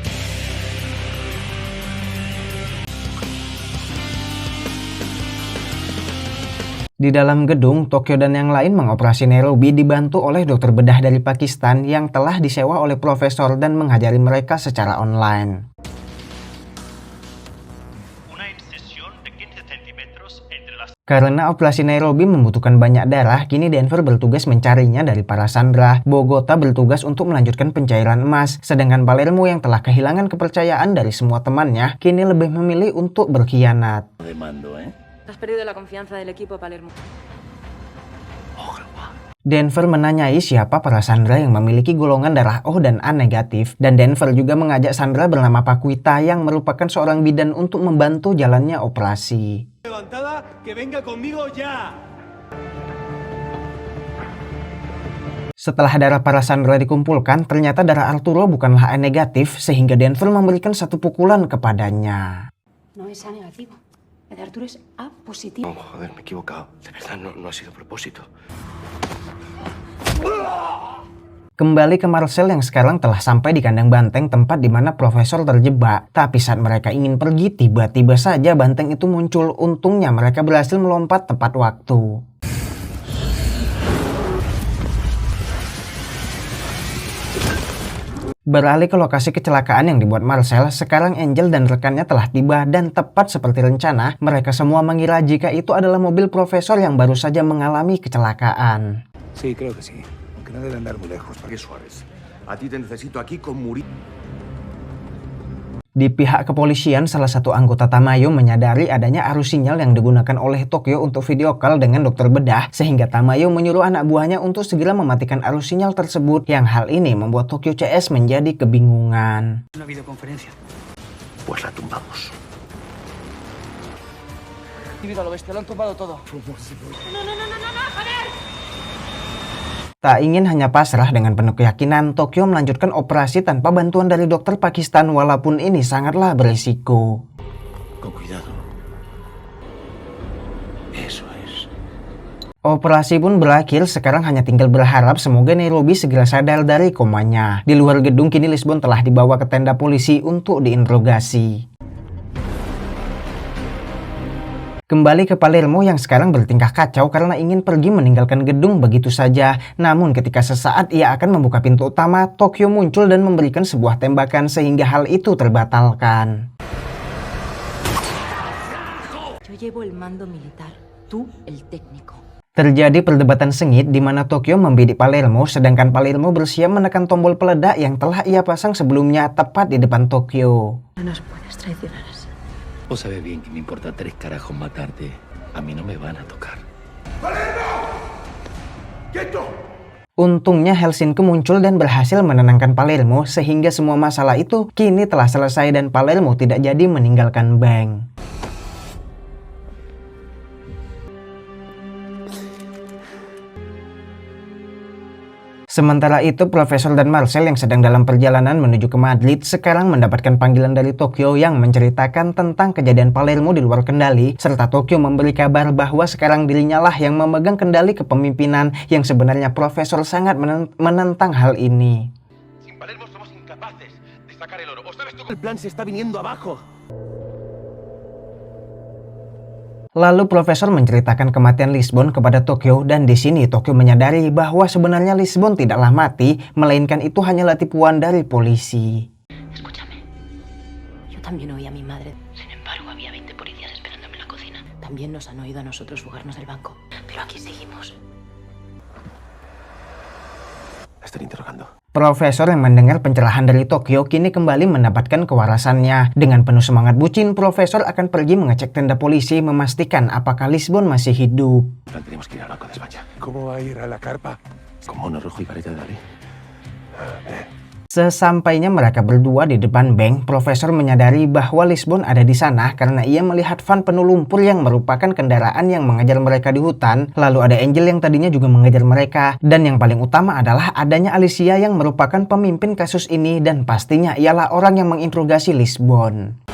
Di dalam gedung, Tokyo dan yang lain mengoperasi Nairobi dibantu oleh dokter bedah dari Pakistan yang telah disewa oleh profesor dan mengajari mereka secara online. Karena operasi Nairobi membutuhkan banyak darah, kini Denver bertugas mencarinya dari para sandera. Bogota bertugas untuk melanjutkan pencairan emas, sedangkan Palermo yang telah kehilangan kepercayaan dari semua temannya, kini lebih memilih untuk berkhianat. Has perdido la confianza del equipo, Palermo. Denver menanyai siapa para sandera yang memiliki golongan darah O dan A negatif, dan Denver juga mengajak sandera bernama Paquita yang merupakan seorang bidan untuk membantu jalannya operasi. Levantada, que venga conmigo ya. Setelah darah para sandera dikumpulkan, ternyata darah Arturo bukanlah A negatif, sehingga Denver memberikan satu pukulan kepadanya. No es A negativo. El de Arturo es A positivo. No, joder, me he equivocado. De verdad, no ha sido a propósito. Kembali ke Marcel yang sekarang telah sampai di kandang banteng tempat di mana profesor terjebak. Tapi saat mereka ingin pergi, tiba-tiba saja banteng itu muncul. Untungnya mereka berhasil melompat tepat waktu. Beralih ke lokasi kecelakaan yang dibuat Marcel, sekarang Angel dan rekannya telah tiba dan tepat seperti rencana, mereka semua mengira jika itu adalah mobil profesor yang baru saja mengalami kecelakaan. Sí, creo que sí. Aunque no debe andar muy lejos. ¿Para qué Suárez? A ti te necesito aquí con Muri. Di pihak kepolisian, salah satu anggota Tamayo menyadari adanya arus sinyal yang digunakan oleh Tokyo untuk video call dengan dokter bedah, sehingga Tamayo menyuruh anak buahnya untuk segera mematikan arus sinyal tersebut, yang hal ini membuat Tokyo CS menjadi kebingungan. Una videoconferencia. Pues la tumbamos. Vivido lo bestia, lo han tumbado todo. Tak ingin hanya pasrah, dengan penuh keyakinan, Tokyo melanjutkan operasi tanpa bantuan dari dokter Pakistan walaupun ini sangatlah berisiko. Con cuidado. Eso es. Operasi pun berakhir, sekarang hanya tinggal berharap semoga Nairobi segera sadar dari komanya. Di luar gedung kini Lisbon telah dibawa ke tenda polisi untuk diinterogasi. Kembali ke Palermo yang sekarang bertingkah kacau karena ingin pergi meninggalkan gedung begitu saja. Namun ketika sesaat ia akan membuka pintu utama, Tokyo muncul dan memberikan sebuah tembakan sehingga hal itu terbatalkan. Yo llevo el mando militar, tú el técnico. Terjadi perdebatan sengit di mana Tokyo membidik Palermo, sedangkan Palermo bersiap menekan tombol peledak yang telah ia pasang sebelumnya tepat di depan Tokyo. No nos puedes traicionar así. Vos sabés bien que me importa 3 carajos matarte. A mí no me van a tocar. ¡Palermo! Untungnya Helsinki muncul dan berhasil menenangkan Palermo sehingga semua masalah itu kini telah selesai dan Palermo tidak jadi meninggalkan bank. Sementara itu, Profesor dan Marcel yang sedang dalam perjalanan menuju ke Madrid sekarang mendapatkan panggilan dari Tokyo yang menceritakan tentang kejadian Palermo di luar kendali, serta Tokyo memberi kabar bahwa sekarang dirinya lah yang memegang kendali kepemimpinan, yang sebenarnya Profesor sangat menentang hal ini. Sin Palermo somos incapaces de sacar el oro. ¿O sabes tú que el plan se está viniendo abajo? Lalu Profesor menceritakan kematian Lisbon kepada Tokyo dan di sini Tokyo menyadari bahwa sebenarnya Lisbon tidaklah mati, melainkan itu hanyalah tipuan dari polisi. Escúchame. Yo también oí a mi madre. Sin embargo, había 20 policías esperándome en la cocina. También nos han oído a nosotros fugarnos del banco. Pero aquí seguimos. Están interrogando. Profesor yang mendengar pencerahan dari Tokyo kini kembali mendapatkan kewarasannya. Dengan penuh semangat bucin, Profesor akan pergi mengecek tenda polisi memastikan apakah Lisbon masih hidup. Tenemos que ir al Banco de España. ¿Cómo va a ir a la carpa? Con mono rojo y vareta de Dalí. Sesampainya mereka berdua di depan bank, Profesor menyadari bahwa Lisbon ada di sana karena ia melihat van penuh lumpur yang merupakan kendaraan yang mengejar mereka di hutan. Lalu ada Angel yang tadinya juga mengejar mereka. Dan yang paling utama adalah adanya Alicia yang merupakan pemimpin kasus ini dan pastinya ialah orang yang menginterogasi Lisbon.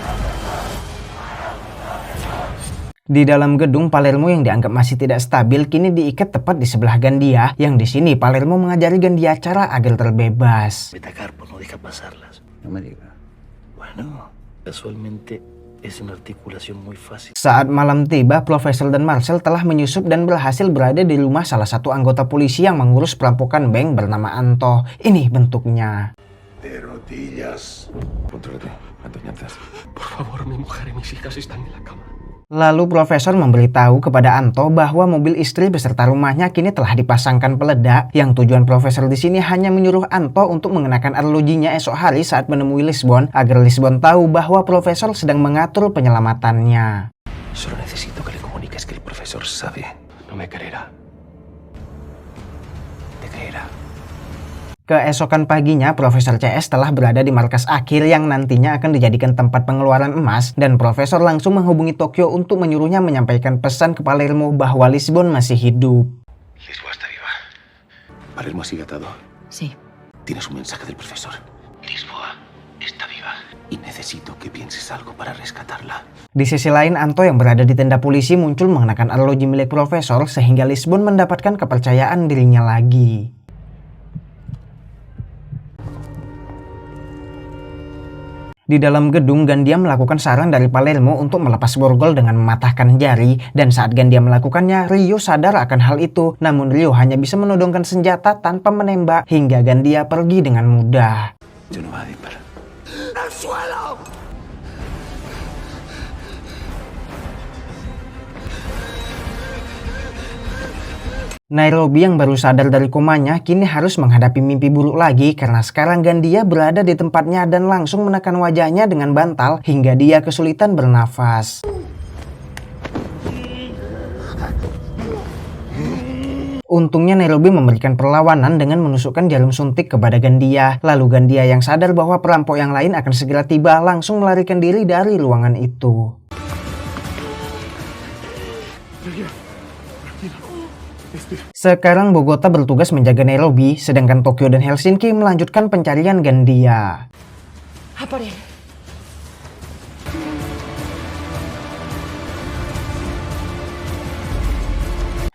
Di dalam gedung, Palermo yang dianggap masih tidak stabil kini diikat tepat di sebelah Gandia, yang di sini Palermo mengajari Gandia cara agar terbebas. Metacarpo no deja pasarlas. No me diga. Bueno, casualmente es una articulación muy fácil. Saat malam tiba, Profesor dan Marcel telah menyusup dan berhasil berada di rumah salah satu anggota polisi yang mengurus perampokan bank bernama Anto. Ini bentuknya. De rodillas. Contrólate, Antoñanzas. Por favor, mi mujer y mis hijas están en la cama. Lalu Profesor memberitahu kepada Anto bahwa mobil istri beserta rumahnya kini telah dipasangkan peledak, yang tujuan Profesor di sini hanya menyuruh Anto untuk mengenakan arlojinya esok hari saat menemui Lisbon agar Lisbon tahu bahwa Profesor sedang mengatur penyelamatannya. Solo necesito que le comuniques que el profesor sabe. No me creerá. Te creerá. Keesokan paginya, Profesor CS telah berada di markas akhir yang nantinya akan dijadikan tempat pengeluaran emas dan Profesor langsung menghubungi Tokyo untuk menyuruhnya menyampaikan pesan ke Palermo bahwa Lisbon masih hidup. Lisboa está viva. Palermo sigue atado. Sí. Tienes un mensaje del profesor. Lisboa está viva y necesito que pienses algo para rescatarla. Di sisi lain, Anto yang berada di tenda polisi muncul mengenakan arloji milik Profesor sehingga Lisbon mendapatkan kepercayaan dirinya lagi. Di dalam gedung, Gandia melakukan saran dari Palermo untuk melepas borgol dengan mematahkan jari, dan saat Gandia melakukannya, Rio sadar akan hal itu. Namun Rio hanya bisa menodongkan senjata tanpa menembak hingga Gandia pergi dengan mudah. Nairobi yang baru sadar dari komanya kini harus menghadapi mimpi buruk lagi karena sekarang Gandia berada di tempatnya dan langsung menekan wajahnya dengan bantal hingga dia kesulitan bernafas. Untungnya Nairobi memberikan perlawanan dengan menusukkan jarum suntik kepada Gandia. Lalu Gandia yang sadar bahwa perampok yang lain akan segera tiba langsung melarikan diri dari ruangan itu. Sekarang Bogota bertugas menjaga Nairobi, sedangkan Tokyo dan Helsinki melanjutkan pencarian Gandia. Apa dia?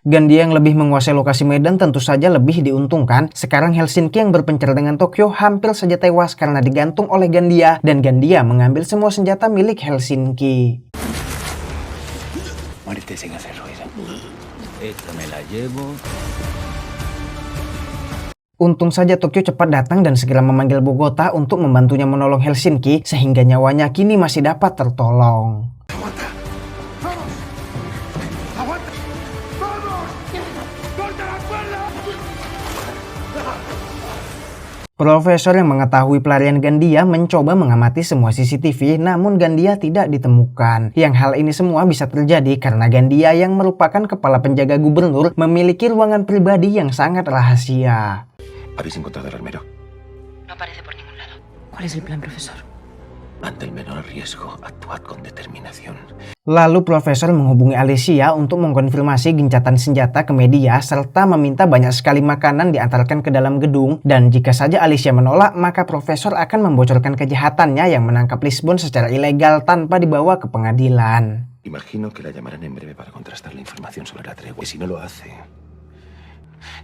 Gandia yang lebih menguasai lokasi medan tentu saja lebih diuntungkan. Sekarang Helsinki yang berpencar dengan Tokyo hampir saja tewas karena digantung oleh Gandia, dan Gandia mengambil semua senjata milik Helsinki. Muérete sin hacer ruido. Esta me la llevo. Untung saja Tokyo cepat datang dan segera memanggil Bogota untuk membantunya menolong Helsinki sehingga nyawanya kini masih dapat tertolong. Profesor yang mengetahui pelarian Gandia mencoba mengamati semua CCTV, namun Gandia tidak ditemukan. Yang hal ini semua bisa terjadi karena Gandia yang merupakan kepala penjaga gubernur memiliki ruangan pribadi yang sangat rahasia. ¿Habéis encontrado al armero? No aparece por ningún lado. ¿Cuál es el plan, profesor? Ante el menor riesgo, actuad con determinación. Lalu Profesor menghubungi Alicia untuk mengkonfirmasi gencatan senjata ke media serta meminta banyak sekali makanan diantarkan ke dalam gedung, dan jika saja Alicia menolak maka Profesor akan membocorkan kejahatannya yang menangkap Lisbon secara ilegal tanpa dibawa ke pengadilan. Imagino que la llamarán en breve para contrastar la información sobre la tregua. Y si no lo hace,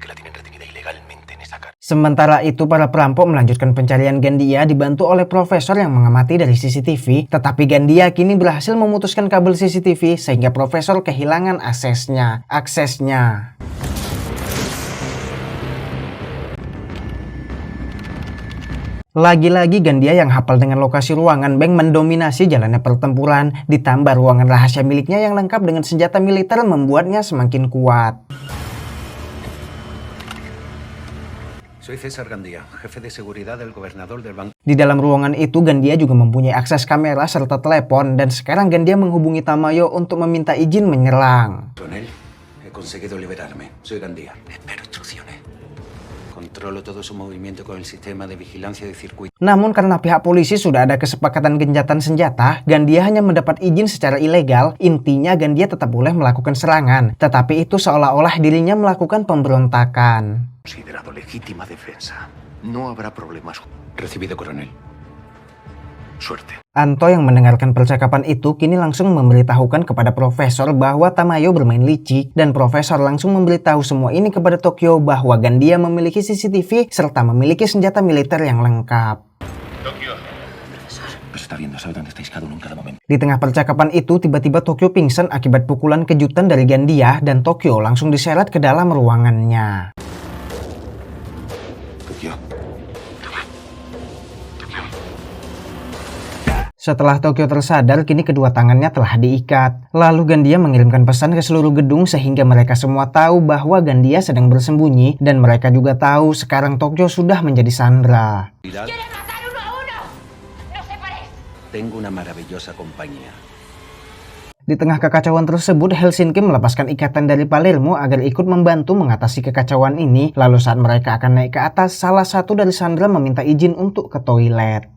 que la tienen retenida ilegalmente en esa cárcel. Sementara itu para perampok melanjutkan pencarian Gandia dibantu oleh Profesor yang mengamati dari CCTV, tetapi Gandia kini berhasil memutuskan kabel CCTV sehingga Profesor kehilangan aksesnya. Lagi-lagi Gandia yang hafal dengan lokasi ruangan bank mendominasi jalannya pertempuran, ditambah ruangan rahasia miliknya yang lengkap dengan senjata militer membuatnya semakin kuat. Soy César Gandia, jefe de seguridad del gobernador del banco. Di dalam ruangan itu Gandia juga mempunyai akses kamera serta telepon, dan sekarang Gandia menghubungi Tamayo untuk meminta izin menyerang. Coronel, he conseguido liberarme. Soy Gandia. Espero instrucciones. Controlo todo su movimiento con el sistema de vigilancia de circuito. Namun karena pihak polisi sudah ada kesepakatan gencatan senjata, Gandia hanya mendapat izin secara ilegal. Intinya Gandia tetap boleh melakukan serangan, tetapi itu seolah-olah dirinya melakukan pemberontakan. Considerado legítima defensa. No habrá problemas. Recibido, coronel. Suerte. Anto yang mendengarkan percakapan itu kini langsung memberitahukan kepada Profesor bahwa Tamayo bermain licik, dan Profesor langsung memberitahu semua ini kepada Tokyo bahwa Gandia memiliki CCTV serta memiliki senjata militer yang lengkap. Tokyo. Está viendo, sabe dónde estáis cada uno en cada momento. Di tengah percakapan itu tiba-tiba Tokyo pingsan akibat pukulan kejutan dari Gandia, dan Tokyo langsung diseret ke dalam ruangannya. Setelah Tokyo tersadar, kini kedua tangannya telah diikat. Lalu Gandia mengirimkan pesan ke seluruh gedung sehingga mereka semua tahu bahwa Gandia sedang bersembunyi, dan mereka juga tahu sekarang Tokyo sudah menjadi sandera. Tengo una maravillosa compañía. Di tengah kekacauan tersebut, Helsinki melepaskan ikatan dari Palermo agar ikut membantu mengatasi kekacauan ini. Lalu saat mereka akan naik ke atas, salah satu dari sandera meminta izin untuk ke toilet.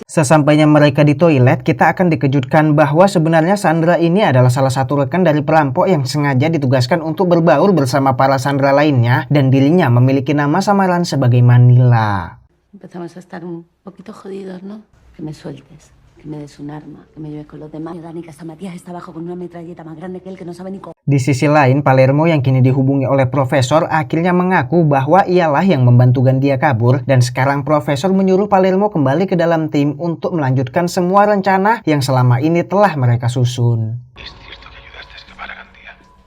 Sesampainya mereka di toilet, kita akan dikejutkan bahwa sebenarnya sandera ini adalah salah satu rekan dari perampok yang sengaja ditugaskan untuk berbaur bersama para sandera lainnya, dan dirinya memiliki nama samaran sebagai Manila. Empezamos a estar un poquito jodidos, ¿no? Que me sueltes. Que me des un arma, que me lleves con los demás. Dani, que hasta Matías está abajo con una metralleta más grande que él, que no sabe ni cómo. Di sisi lain, Palermo yang kini dihubungi oleh Profesor akhirnya mengaku bahwa ialah yang membantu Gandia kabur, dan sekarang Profesor menyuruh Palermo kembali ke dalam tim untuk melanjutkan semua rencana yang selama ini telah mereka susun.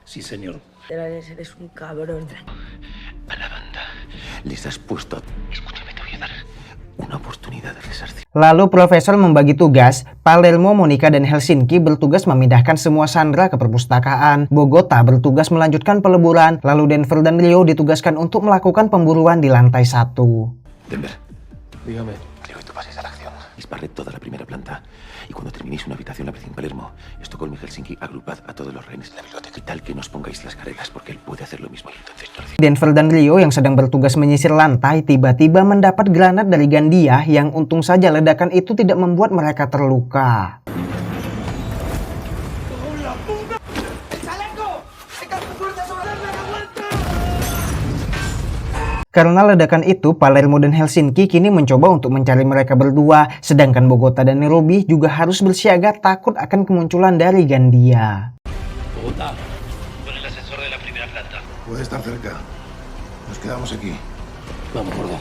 Sí, señor. Eres un cabrón. A la banda les has puesto... Escúchame, te voy a dar una oportunidad de resarcir. Lalu Profesor membagi tugas. Palermo, Monica, dan Helsinki bertugas memindahkan semua sandera ke perpustakaan. Bogota bertugas melanjutkan peleburan. Lalu Denver dan Rio ditugaskan untuk melakukan pemburuan di lantai 1. Denver. Dígame. Quiero que tú pases a la acción. Disparred toda la primera planta. Y cuando terminéis una habitación, la vez en Palermo, Estocolmo y Helsinki, agrupad a todos los rehenes de la biblioteca y tal que nos pongáis las caretas, porque él puede hacer lo mismo y entonces no recibe. Denver dan Rio yang sedang bertugas menyisir lantai tiba-tiba mendapat granat dari Gandia yang untung saja ledakan itu tidak membuat mereka terluka. Karena ledakan itu, Palermo dan Helsinki kini mencoba untuk mencari mereka berdua, sedangkan Bogota dan Nairobi juga harus bersiaga takut akan kemunculan dari Gandia. Bogota, con el ascensor de la primera planta. Puede estar cerca. Nos quedamos aquí. Vamos, gordo.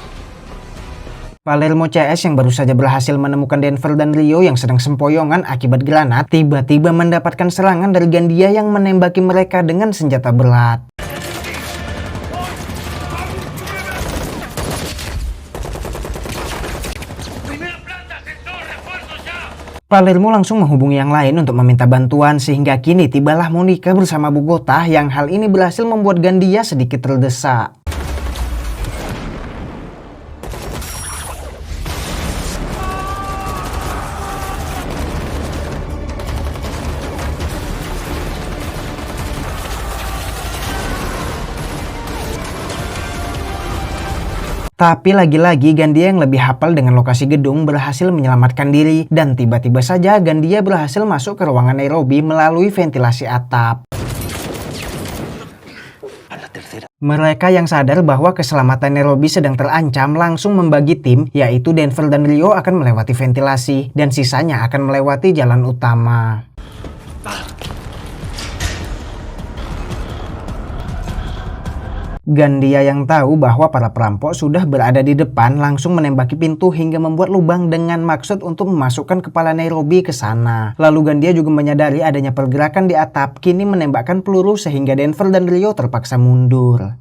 Palermo CS yang baru saja berhasil menemukan Denver dan Rio yang sedang sempoyongan akibat granat, tiba-tiba mendapatkan serangan dari Gandia yang menembaki mereka dengan senjata berat. Palermo langsung menghubungi yang lain untuk meminta bantuan sehingga kini tibalah Monica bersama Bogota yang hal ini berhasil membuat Gandia sedikit terdesak. Tapi lagi-lagi Gandia yang lebih hafal dengan lokasi gedung berhasil menyelamatkan diri dan tiba-tiba saja Gandia berhasil masuk ke ruangan Nairobi melalui ventilasi atap. Mereka yang sadar bahwa keselamatan Nairobi sedang terancam langsung membagi tim, yaitu Denver dan Rio akan melewati ventilasi dan sisanya akan melewati jalan utama. Gandia yang tahu bahwa para perampok sudah berada di depan langsung menembaki pintu hingga membuat lubang dengan maksud untuk memasukkan kepala Nairobi ke sana. Lalu Gandia juga menyadari adanya pergerakan di atap, kini menembakkan peluru sehingga Denver dan Rio terpaksa mundur.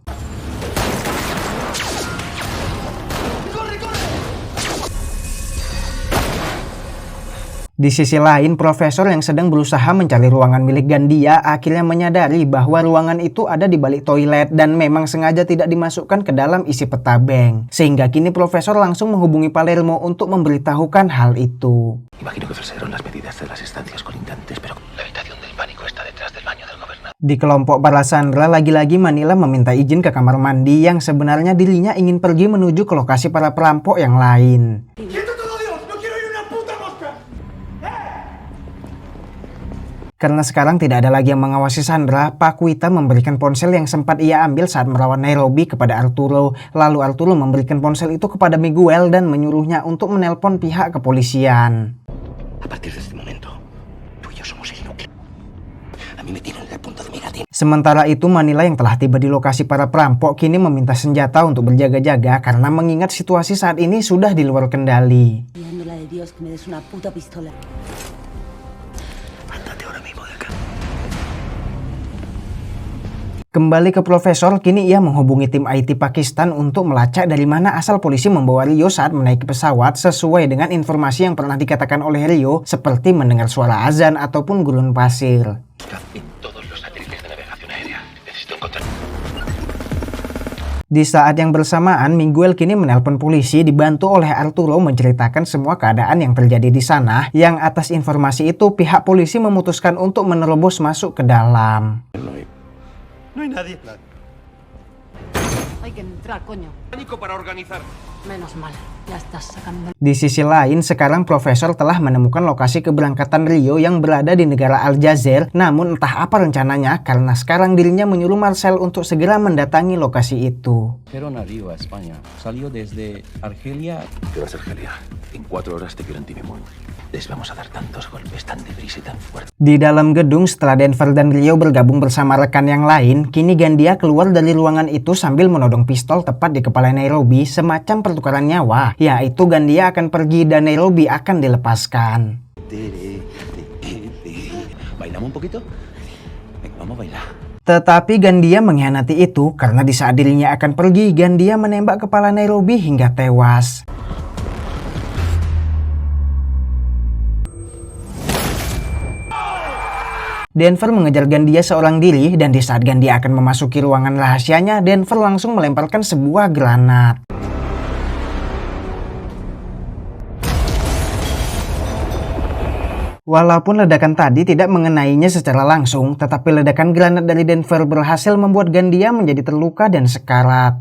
Di sisi lain, profesor yang sedang berusaha mencari ruangan milik Gandia akhirnya menyadari bahwa ruangan itu ada di balik toilet dan memang sengaja tidak dimasukkan ke dalam isi peta bank. Sehingga kini profesor langsung menghubungi Palermo untuk memberitahukan hal itu. Imagino que falsearon las medidas de las estancias colindantes, pero la habitación del pánico está detrás del baño del gobernador. Di kelompok bala Sandra, lagi-lagi Manila meminta izin ke kamar mandi yang sebenarnya dirinya ingin pergi menuju ke lokasi para perampok yang lain. Karena sekarang tidak ada lagi yang mengawasi Sandra, Paquita memberikan ponsel yang sempat ia ambil saat merawat Nairobi kepada Arturo. Lalu Arturo memberikan ponsel itu kepada Miguel dan menyuruhnya untuk menelpon pihak kepolisian. Sementara itu Manila yang telah tiba di lokasi para perampok kini meminta senjata untuk berjaga-jaga karena mengingat situasi saat ini sudah di luar kendali. Kembali ke profesor, kini ia menghubungi tim IT Pakistan untuk melacak dari mana asal polisi membawa Rio saat menaiki pesawat sesuai dengan informasi yang pernah dikatakan oleh Rio seperti mendengar suara azan ataupun gurun pasir. Di saat yang bersamaan, Miguel kini menelpon polisi dibantu oleh Arturo menceritakan semua keadaan yang terjadi di sana, yang atas informasi itu pihak polisi memutuskan untuk menerobos masuk ke dalam. No hay nadie. Hay que entrar, coño. Pánico para organizar. Menos mal, ya estás sacando. Di sisi lain, sekarang profesor telah menemukan lokasi keberangkatan Rio yang berada di negara Aljazair, namun entah apa rencananya karena sekarang dirinya menyuruh Marcel untuk segera mendatangi lokasi itu. Fueron a Río, a España. Salió desde Argelia. ¿Qué vas a Argelia? En 4 horas te quiero en Timemón. Les vamos a dar tantos golpes tan deprisa y tan fuerte. Di dalam gedung setelah Denver dan Rio bergabung bersama rekan yang lain, kini Gandia keluar dari ruangan itu sambil menodong pistol tepat di kepala Nairobi semacam pertukaran nyawa, yaitu Gandia akan pergi dan Nairobi akan dilepaskan. ¿Bailamos un poquito? Venga, vamos a bailar. Tetapi Gandia mengkhianati itu karena di saat dirinya akan pergi, Gandia menembak kepala Nairobi hingga tewas. Denver mengejar Gandia seorang diri dan di saat Gandia akan memasuki ruangan rahasianya, Denver langsung melemparkan sebuah granat. Walaupun ledakan tadi tidak mengenainya secara langsung, tetapi ledakan granat dari Denver berhasil membuat Gandia menjadi terluka dan sekarat.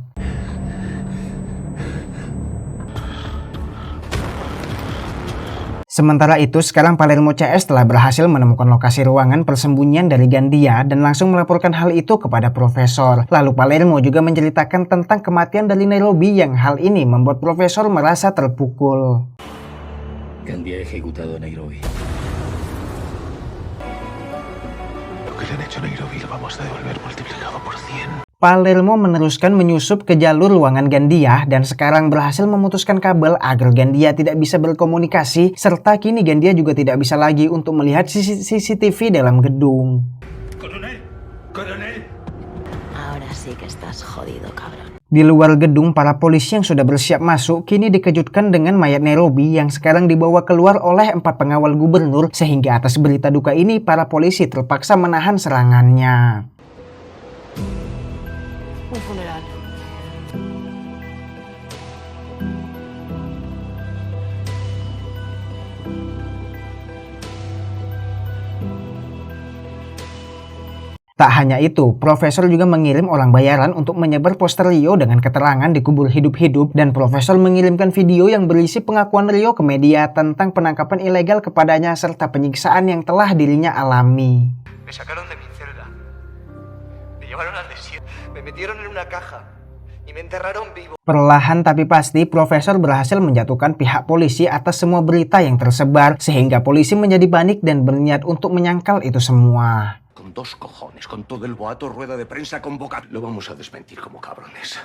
Sementara itu, sekarang Palermo CS telah berhasil menemukan lokasi ruangan persembunyian dari Gandia dan langsung melaporkan hal itu kepada profesor. Lalu Palermo juga menceritakan tentang kematian dari Nairobi yang hal ini membuat profesor merasa terpukul. Gandia ejecutado a Nairobi. Lo que le han hecho a Nairobi lo vamos a devolver multiplicado por 100. Palermo meneruskan menyusup ke jalur ruangan Gandia dan sekarang berhasil memutuskan kabel agar Gandia tidak bisa berkomunikasi, serta kini Gandia juga tidak bisa lagi untuk melihat CCTV dalam gedung. Coronel. Ahora sí que estás jodido, cabrón. Di luar gedung, para polisi yang sudah bersiap masuk kini dikejutkan dengan mayat Nairobi yang sekarang dibawa keluar oleh 4 pengawal gubernur, sehingga atas berita duka ini para polisi terpaksa menahan serangannya. Un funeral. Tak hanya itu, Profesor juga mengirim orang bayaran untuk menyebar poster Rio dengan keterangan dikubur hidup-hidup, dan Profesor mengirimkan video yang berisi pengakuan Rio ke media tentang penangkapan ilegal kepadanya serta penyiksaan yang telah dirinya alami. Me sacaron de mi celda. Me llevaron al desierto. Me metieron en una caja. Y me enterraron vivo. Perlahan tapi pasti, Profesor berhasil menjatuhkan pihak polisi atas semua berita yang tersebar, sehingga polisi menjadi panik dan berniat untuk menyangkal itu semua. Con 2 cojones, con todo el boato, rueda de prensa convocada. Lo vamos a desmentir como cabrones.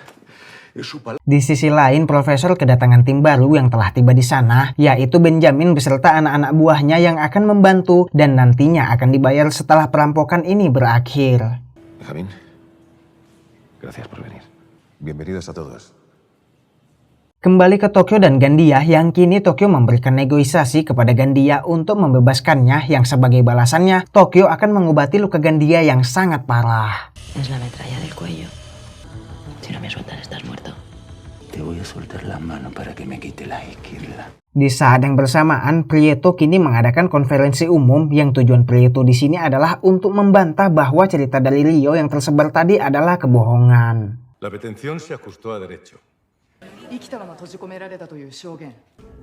Es su palabra. Di sisi lain, Profesor kedatangan tim baru yang telah tiba di sana, yaitu Benjamin beserta anak-anak buahnya yang akan membantu dan nantinya akan dibayar setelah perampokan ini berakhir. Benjamín, gracias por venir. Bienvenidos a todos. Kembali ke Tokyo dan Gandia, yang kini Tokyo memberikan negosiasi kepada Gandia untuk membebaskannya, yang sebagai balasannya Tokyo akan mengobati luka Gandia yang sangat parah. Es la metralla del cuello. Si no me sueltas, estás muerto. Te voy a soltar la mano para que me quite la izquierda. Di saat yang bersamaan, Prieto kini mengadakan konferensi umum, yang tujuan Prieto di sini adalah untuk membantah bahwa cerita dari Rio yang tersebar tadi adalah kebohongan. La detención se ajustó a derecho.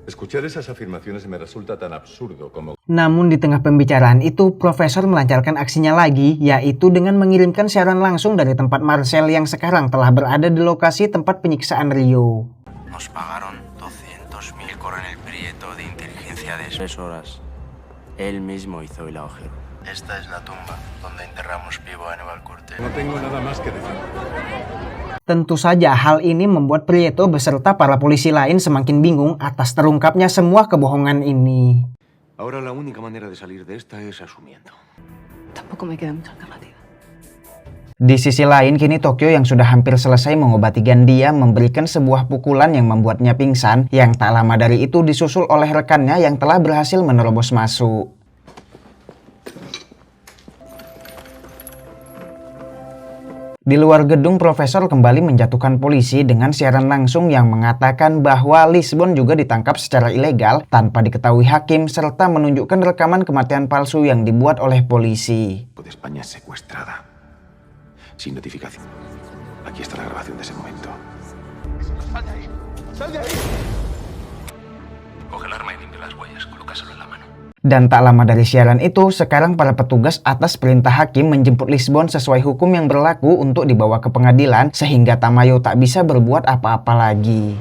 Escuchar esas afirmaciones me resulta tan absurdo como... Namun di tengah pembicaraan itu, Profesor melancarkan aksinya lagi, yaitu dengan mengirimkan siaran langsung dari tempat Marcel yang sekarang telah berada di lokasi tempat penyiksaan Rio. Nos pagaron 200.000 Coronel Prieto de inteligencia de 3 horas. Él mismo hizo el agujero. Esta es la tumba donde enterramos vivo a Aníbal Cortés. No tengo nada más que decir. Tentu saja hal ini membuat Prieto beserta para polisi lain semakin bingung atas terungkapnya semua kebohongan ini. Ahora la única manera de salir de esta es asumiendo. Tampoco me queda mucha alternativa. Di sisi lain, kini Tokyo yang sudah hampir selesai mengobati Gandia memberikan sebuah pukulan yang membuatnya pingsan, yang tak lama dari itu disusul oleh rekannya yang telah berhasil menerobos masuk. Di luar gedung, Profesor kembali menjatuhkan polisi dengan siaran langsung yang mengatakan bahwa Lisbon juga ditangkap secara ilegal tanpa diketahui hakim, serta menunjukkan rekaman kematian palsu yang dibuat oleh polisi. De España secuestrada, sin notificación. Aquí está la grabación de ese momento. ¡Sal de ahí! ¡Sal de ahí! Coge el arma y limpia las huellas, colócaselo en la mano. Dan tak lama dari siaran itu, sekarang para petugas atas perintah hakim menjemput Lisbon sesuai hukum yang berlaku untuk dibawa ke pengadilan, sehingga Tamayo tak bisa berbuat apa-apa lagi.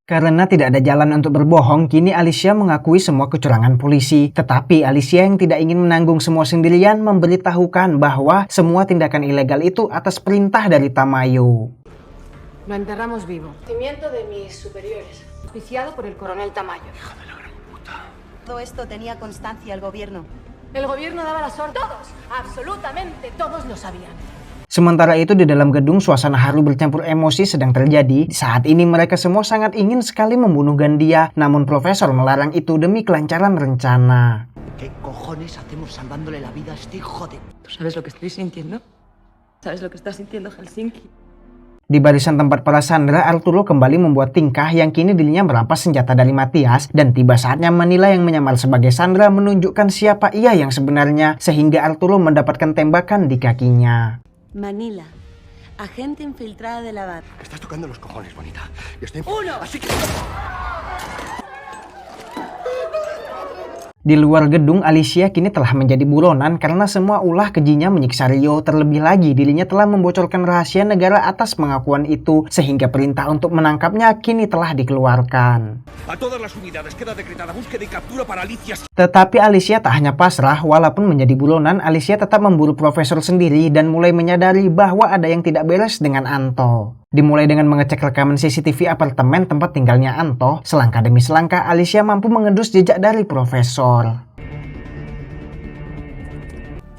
Karena tidak ada jalan untuk berbohong, kini Alicia mengakui semua kecurangan polisi. Tetapi Alicia yang tidak ingin menanggung semua sendirian memberitahukan bahwa semua tindakan ilegal itu atas perintah dari Tamayo. Lo enterramos vivo. Cimiento de mis superiores. Auspiciado por el coronel Tamayo. Hija de la gran puta. Todo esto tenía constancia el gobierno. El gobierno daba las órdenes. Todos, absolutamente todos lo sabían. Sementara itu di dalam gedung suasana haru bercampur emosi sedang terjadi. Saat ini mereka semua sangat ingin sekali membunuh Gandia, namun Profesor melarang itu demi kelancaran rencana. ¿Qué cojones hacemos salvándole la vida a este hijo de...? ¿Tú sabes lo que estoy sintiendo? ¿Sabes lo que está sintiendo Helsinki? Di barisan tempat para sandera, Arturo kembali membuat tingkah yang kini dirinya merampas senjata dari Matias, dan tiba saatnya Manila yang menyamar sebagai Sandra menunjukkan siapa ia yang sebenarnya, sehingga Arturo mendapatkan tembakan di kakinya. Manila, agente infiltrada de la BAT. Me estás tocando los cojones, bonita. Y estoy... ¡Uno! Así que... Di luar gedung, Alicia kini telah menjadi buronan karena semua ulah kejinya menyiksa Rio. Terlebih lagi, dirinya telah membocorkan rahasia negara atas pengakuan itu, sehingga perintah untuk menangkapnya kini telah dikeluarkan. A todas las unidades queda decretada búsqueda y captura para Alicia. Tetapi Alicia tak hanya pasrah, walaupun menjadi buronan, Alicia tetap memburu Profesor sendiri dan mulai menyadari bahwa ada yang tidak beres dengan Anto. Dimulai dengan mengecek rekaman CCTV apartemen tempat tinggalnya Anto, selangkah demi selangkah Alicia mampu mengendus jejak dari Profesor.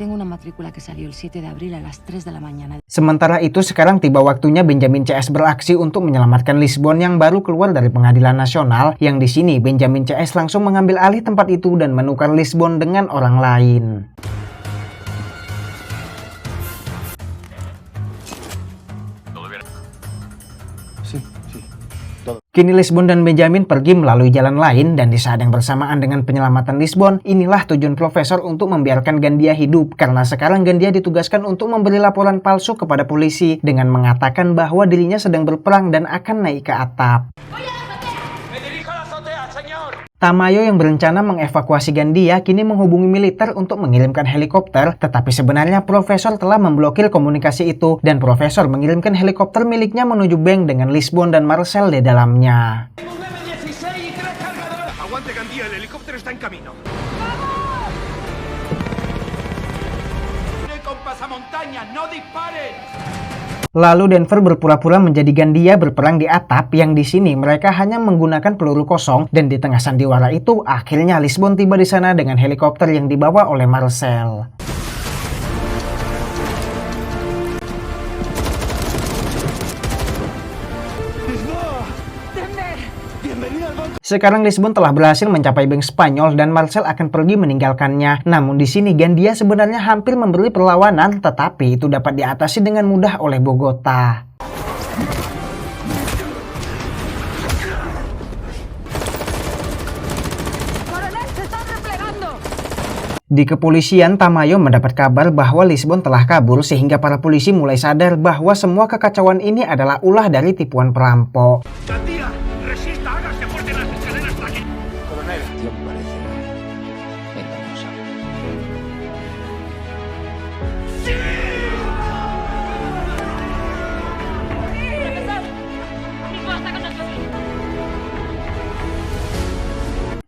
Tengo una matrícula que salió el 7 de abril a las 3 de la mañana. Sementara itu sekarang tiba waktunya Benjamin CS beraksi untuk menyelamatkan Lisbon yang baru keluar dari pengadilan nasional, yang di sini Benjamin CS langsung mengambil alih tempat itu dan menukar Lisbon dengan orang lain. Sí, sí, todo. Kini Lisbon dan Benjamin pergi melalui jalan lain dan di saat yang bersamaan dengan penyelamatan Lisbon, inilah tujuan Profesor untuk membiarkan Gandia hidup karena sekarang Gandia ditugaskan untuk memberi laporan palsu kepada polisi dengan mengatakan bahwa dirinya sedang berperang dan akan naik ke atap. Tamayo yang berencana mengevakuasi Gandia kini menghubungi militer untuk mengirimkan helikopter, tetapi sebenarnya Profesor telah memblokir komunikasi itu dan Profesor mengirimkan helikopter miliknya menuju bank dengan Lisbon dan Marcel di dalamnya. Aguante, Gandia, el helicóptero está en camino. Con pasamontaña, no disparen. Lalu Denver berpura-pura menjadi Gandia berperang di atap yang di sini mereka hanya menggunakan peluru kosong dan di tengah sandiwara itu akhirnya Lisbon tiba di sana dengan helikopter yang dibawa oleh Marcel. Sekarang Lisbon telah berhasil mencapai bank Spanyol dan Marcel akan pergi meninggalkannya. Namun di sini Gandia sebenarnya hampir memberi perlawanan, tetapi itu dapat diatasi dengan mudah oleh Bogota. Di kepolisian, Tamayo mendapat kabar bahwa Lisbon telah kabur sehingga para polisi mulai sadar bahwa semua kekacauan ini adalah ulah dari tipuan perampok.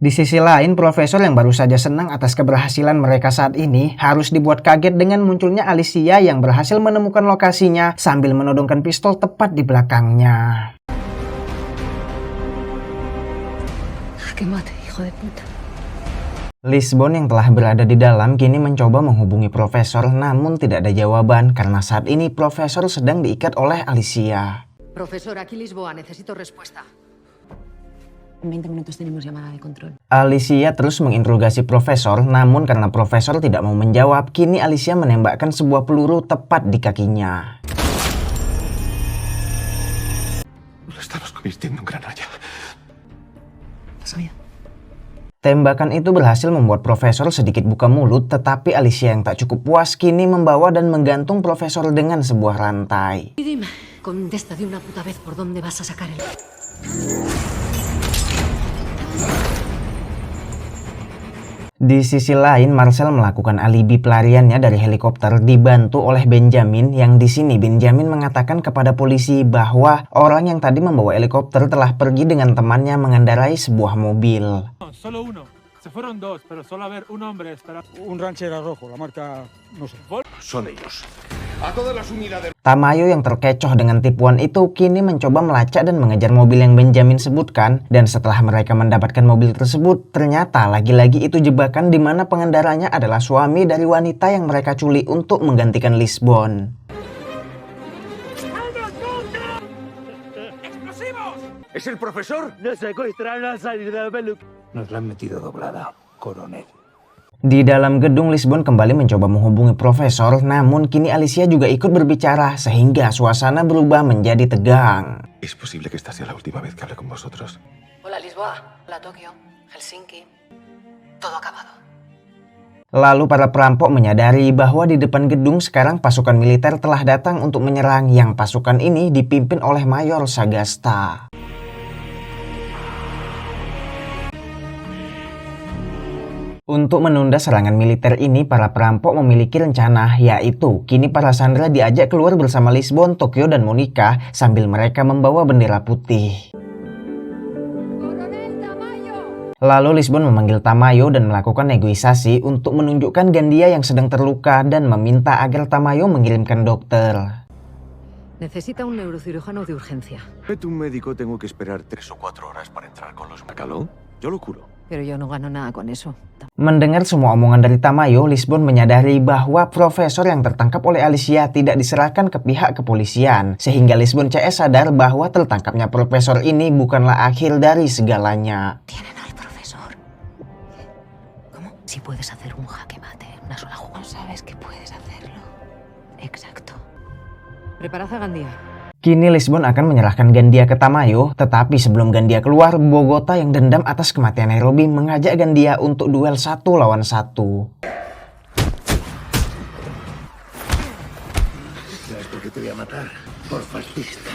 Di sisi lain, Profesor yang baru saja senang atas keberhasilan mereka saat ini harus dibuat kaget dengan munculnya Alicia yang berhasil menemukan lokasinya sambil menodongkan pistol tepat di belakangnya. Lisbon yang telah berada di dalam kini mencoba menghubungi Profesor namun tidak ada jawaban karena saat ini Profesor sedang diikat oleh Alicia. Profesor, aquí Lisboa, necesito respuesta. En 20 minutos tenemos llamada de control. Alicia terus menginterogasi Profesor, namun karena Profesor tidak mau menjawab, kini Alicia menembakkan sebuah peluru tepat di kakinya. Lo estamos convirtiendo en gran raya. Tembakan itu berhasil membuat Profesor sedikit buka mulut, tetapi Alicia yang tak cukup puas kini membawa dan menggantung Profesor dengan sebuah rantai. Dime, contesta de una puta vez por dónde vas a sacar el... Di sisi lain, Marcel melakukan alibi pelariannya dari helikopter dibantu oleh Benjamin yang di sini Benjamin mengatakan kepada polisi bahwa orang yang tadi membawa helikopter telah pergi dengan temannya mengendarai sebuah mobil. Solo uno. Se fueron dos, pero solo haber un hombre estará. Un ranchera rojo, la marca no sé. Son ellos. A todas las unidades. Tamayo yang terkecoh dengan tipuan itu kini mencoba melacak dan mengejar mobil yang Benjamin sebutkan dan setelah mereka mendapatkan mobil tersebut ternyata lagi-lagi itu jebakan di mana pengendaranya adalah suami dari wanita yang mereka culik untuk menggantikan Lisbon. ¿Es el profesor? Nos secuestraron al salir del peluque. Nos la han metido doblada, coronel. Di dalam gedung, Lisbon kembali mencoba menghubungi Profesor, namun kini Alicia juga ikut berbicara sehingga suasana berubah menjadi tegang. ¿Es posible que esta sea la última vez que hable con vosotros? Hola Lisboa, hola Tokio, Helsinki. Todo acabado. Lalu para perampok menyadari bahwa di depan gedung sekarang pasukan militer telah datang untuk menyerang yang pasukan ini dipimpin oleh Mayor Sagasta. Untuk menunda serangan militer ini, para perampok memiliki rencana, yaitu kini para sandera diajak keluar bersama Lisbon, Tokyo, dan Monica sambil mereka membawa bendera putih. Lalu Lisbon memanggil Tamayo dan melakukan negosiasi untuk menunjukkan Gandia yang sedang terluka dan meminta agar Tamayo mengirimkan dokter. Necesita un neurocirujano de urgencia. Un médico, tengo que esperar 3 o 4 horas para entrar con los macalón. Yo lo curo. Pero yo no gano nada con eso. Mendengar semua omongan dari Tamayo, Lisbon menyadari bahwa Profesor yang tertangkap oleh Alicia tidak diserahkan ke pihak kepolisian. Sehingga Lisbon CS sadar bahwa tertangkapnya Profesor ini bukanlah akhir dari segalanya. Tienen al profesor. ¿Cómo? Si puedes hacer un jaque mate, una sola jugada, sabes que puedes hacerlo. Exacto. Preparad a Gandia. Kini Lisbon akan menyerahkan Gandia ke Tamayo, tetapi sebelum Gandia keluar, Bogota yang dendam atas kematian Nairobi mengajak Gandia untuk duel 1 lawan 1. ¿Sabes por qué te voy a matar? Por fascista.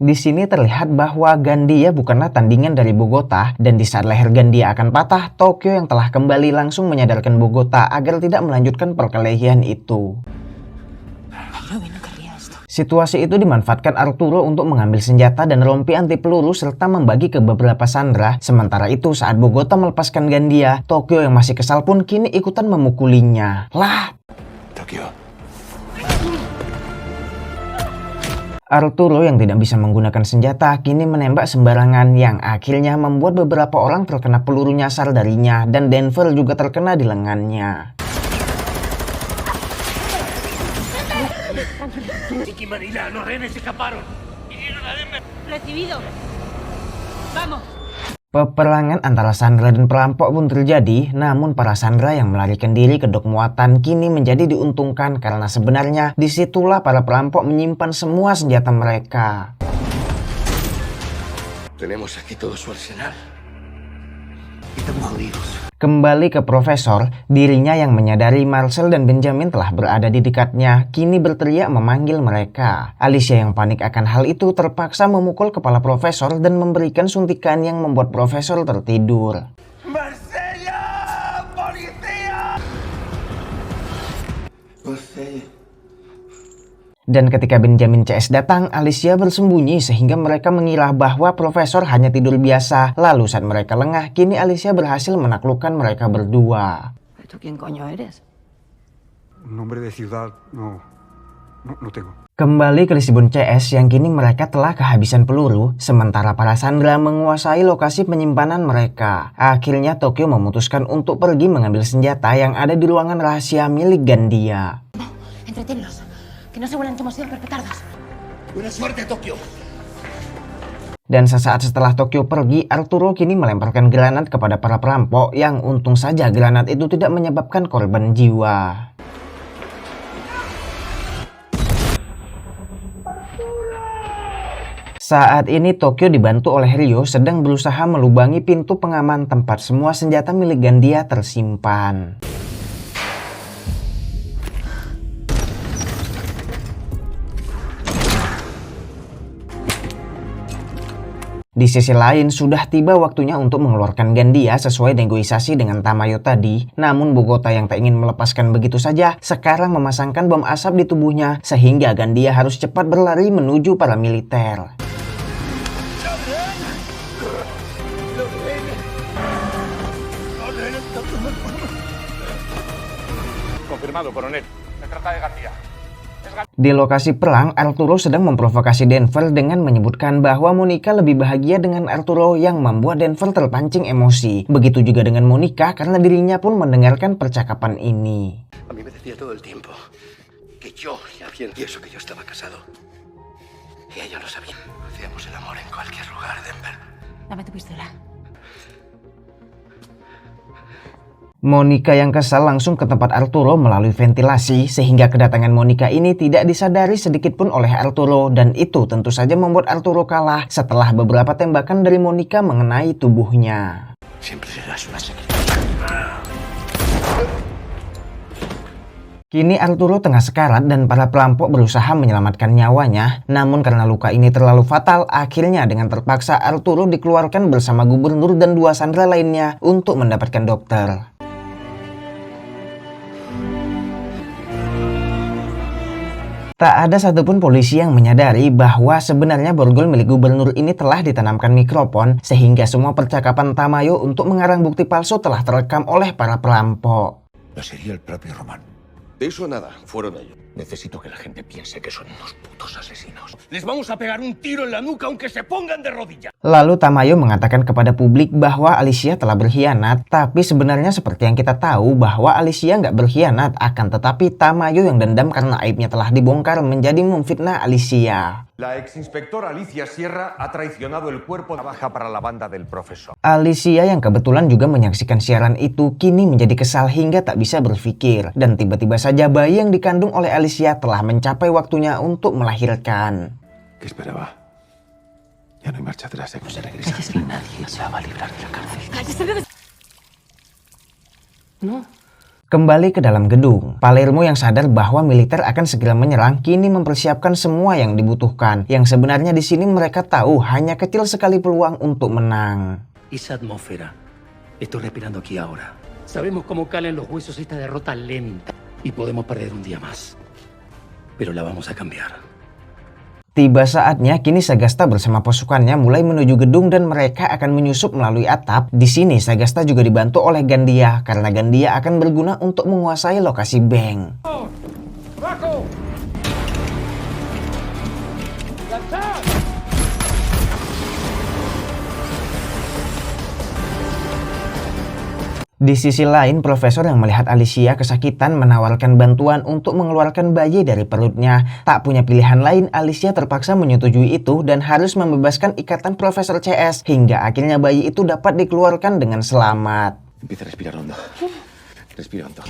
Di sini terlihat bahwa Gandia bukanlah tandingan dari Bogota, dan di saat leher Gandia akan patah, Tokyo yang telah kembali langsung menyadarkan Bogota agar tidak melanjutkan perkelahian itu. Situasi itu dimanfaatkan Arturo untuk mengambil senjata dan rompi anti peluru serta membagi ke beberapa sandera. Sementara itu saat Bogota melepaskan Gandia, Tokyo yang masih kesal pun kini ikutan memukulinya. Lah! Tokyo. Arturo yang tidak bisa menggunakan senjata kini menembak sembarangan yang akhirnya membuat beberapa orang terkena peluru nyasar darinya dan Denver juga terkena di lengannya. Peperangan antara Sandra dan perampok pun terjadi, namun para Sandra yang melarikan diri ke dok muatan kini menjadi diuntungkan karena sebenarnya disitulah para perampok menyimpan semua senjata mereka. Tenemos aquí todo su arsenal. Estamos jodidos. Kembali ke Profesor, dirinya yang menyadari Marcel dan Benjamin telah berada di dekatnya, kini berteriak memanggil mereka. Alicia yang panik akan hal itu terpaksa memukul kepala Profesor dan memberikan suntikan yang membuat Profesor tertidur. ¡Marsella! ¡Policía! Marsella. Dan ketika Benjamin CS datang, Alicia bersembunyi sehingga mereka mengira bahwa Profesor hanya tidur biasa. Lalu saat mereka lengah, kini Alicia berhasil menaklukkan mereka berdua. ¿Tú quién coño eres? Un nombre de ciudad no tengo. Kembali ke Lisbon CS yang kini mereka telah kehabisan peluru, sementara para Sandra menguasai lokasi penyimpanan mereka. Akhirnya Tokyo memutuskan untuk pergi mengambil senjata yang ada di ruangan rahasia milik Gandia. Entretenlos. Que no se vuelan que hemos sido perpetardos. Buena suerte, Tokyo. Dan sesaat setelah Tokyo pergi, Arturo kini melemparkan granat kepada para perampok yang untung saja granat itu tidak menyebabkan korban jiwa. Saat ini Tokyo dibantu oleh Ryo sedang berusaha melubangi pintu pengaman tempat semua senjata milik Gandia tersimpan. Di sisi lain, sudah tiba waktunya untuk mengeluarkan Gandia sesuai negosiasi dengan Tamayo tadi. Namun Bogota yang tak ingin melepaskan begitu saja, sekarang memasangkan bom asap di tubuhnya, sehingga Gandia harus cepat berlari menuju para militer. Confirmado, coronel. Se trata de Gandia. Di lokasi perang, Arturo sedang memprovokasi Denver dengan menyebutkan bahwa Monica lebih bahagia dengan Arturo yang membuat Denver terpancing emosi. Begitu juga dengan Monica karena dirinya pun mendengarkan percakapan ini. A mí me decía todo el tiempo que yo le había y eso que yo estaba casado. Y ella lo sabía. Hacíamos el amor en cualquier lugar, Denver. Dame tu pistola. Monica yang kesal langsung ke tempat Arturo melalui ventilasi sehingga kedatangan Monica ini tidak disadari sedikit pun oleh Arturo dan itu tentu saja membuat Arturo kalah setelah beberapa tembakan dari Monica mengenai tubuhnya. Kini Arturo tengah sekarat dan para perampok berusaha menyelamatkan nyawanya, namun karena luka ini terlalu fatal, akhirnya dengan terpaksa Arturo dikeluarkan bersama gubernur dan 2 sandera lainnya untuk mendapatkan dokter. Tak ada satupun polisi yang menyadari bahwa sebenarnya borgol milik gubernur ini telah ditanamkan mikrofon sehingga semua percakapan Tamayo untuk mengarang bukti palsu telah terekam oleh para perampok. No sería el propio Román. De eso nada, fueron ellos. Necesito que la gente piense que son unos putos asesinos. Les vamos a pegar un tiro en la nuca aunque se pongan de rodillas. Lalu Tamayo mengatakan kepada publik bahwa Alicia telah berkhianat, tapi sebenarnya seperti yang kita tahu bahwa Alicia nggak berkhianat, akan tetapi Tamayo yang dendam karena aibnya telah dibongkar menjadi memfitnah Alicia. La exinspectora Alicia Sierra ha traicionado el cuerpo de baja para la banda del profesor. Alicia yang kebetulan juga menyaksikan siaran itu kini menjadi kesal hingga tak bisa berpikir. Dan tiba-tiba saja bayi yang dikandung oleh Alicia telah mencapai waktunya untuk melahirkan. ¿Qué esperaba? Ya no hay marcha atrás, no se regresa. Y nadie se va a librar de la cárcel. No. Kembali ke dalam gedung, Palermo yang sadar bahwa militer akan segera menyerang kini mempersiapkan semua yang dibutuhkan. Yang sebenarnya di sini mereka tahu hanya kecil sekali peluang untuk menang. Esa atmósfera. Estoy respirando aquí ahora. Sabemos cómo calan los huesos esta derrota lenta y podemos perder un día más. Pero la vamos a cambiar. Tiba saatnya kini Sagasta bersama pasukannya mulai menuju gedung dan mereka akan menyusup melalui atap. Di sini Sagasta juga dibantu oleh Gandia karena Gandia akan berguna untuk menguasai lokasi bank. Di sisi lain, profesor yang melihat Alicia kesakitan menawarkan bantuan untuk mengeluarkan bayi dari perutnya. Tak punya pilihan lain, Alicia terpaksa menyetujui itu dan harus membebaskan ikatan Profesor CS hingga akhirnya bayi itu dapat dikeluarkan dengan selamat. Empieza a respirar hondo. Respira hondo.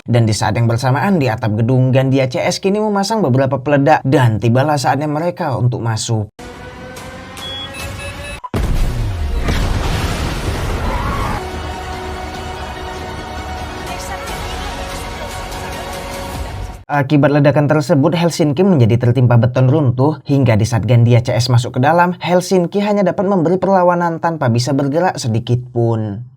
Dan di saat yang bersamaan di atap gedung, Gandia CS kini memasang beberapa peledak dan tibalah saatnya mereka untuk masuk. Akibat ledakan tersebut, Helsinki menjadi tertimpa beton runtuh, hingga di saat Gandia CS masuk ke dalam, Helsinki hanya dapat memberi perlawanan tanpa bisa bergerak sedikit pun.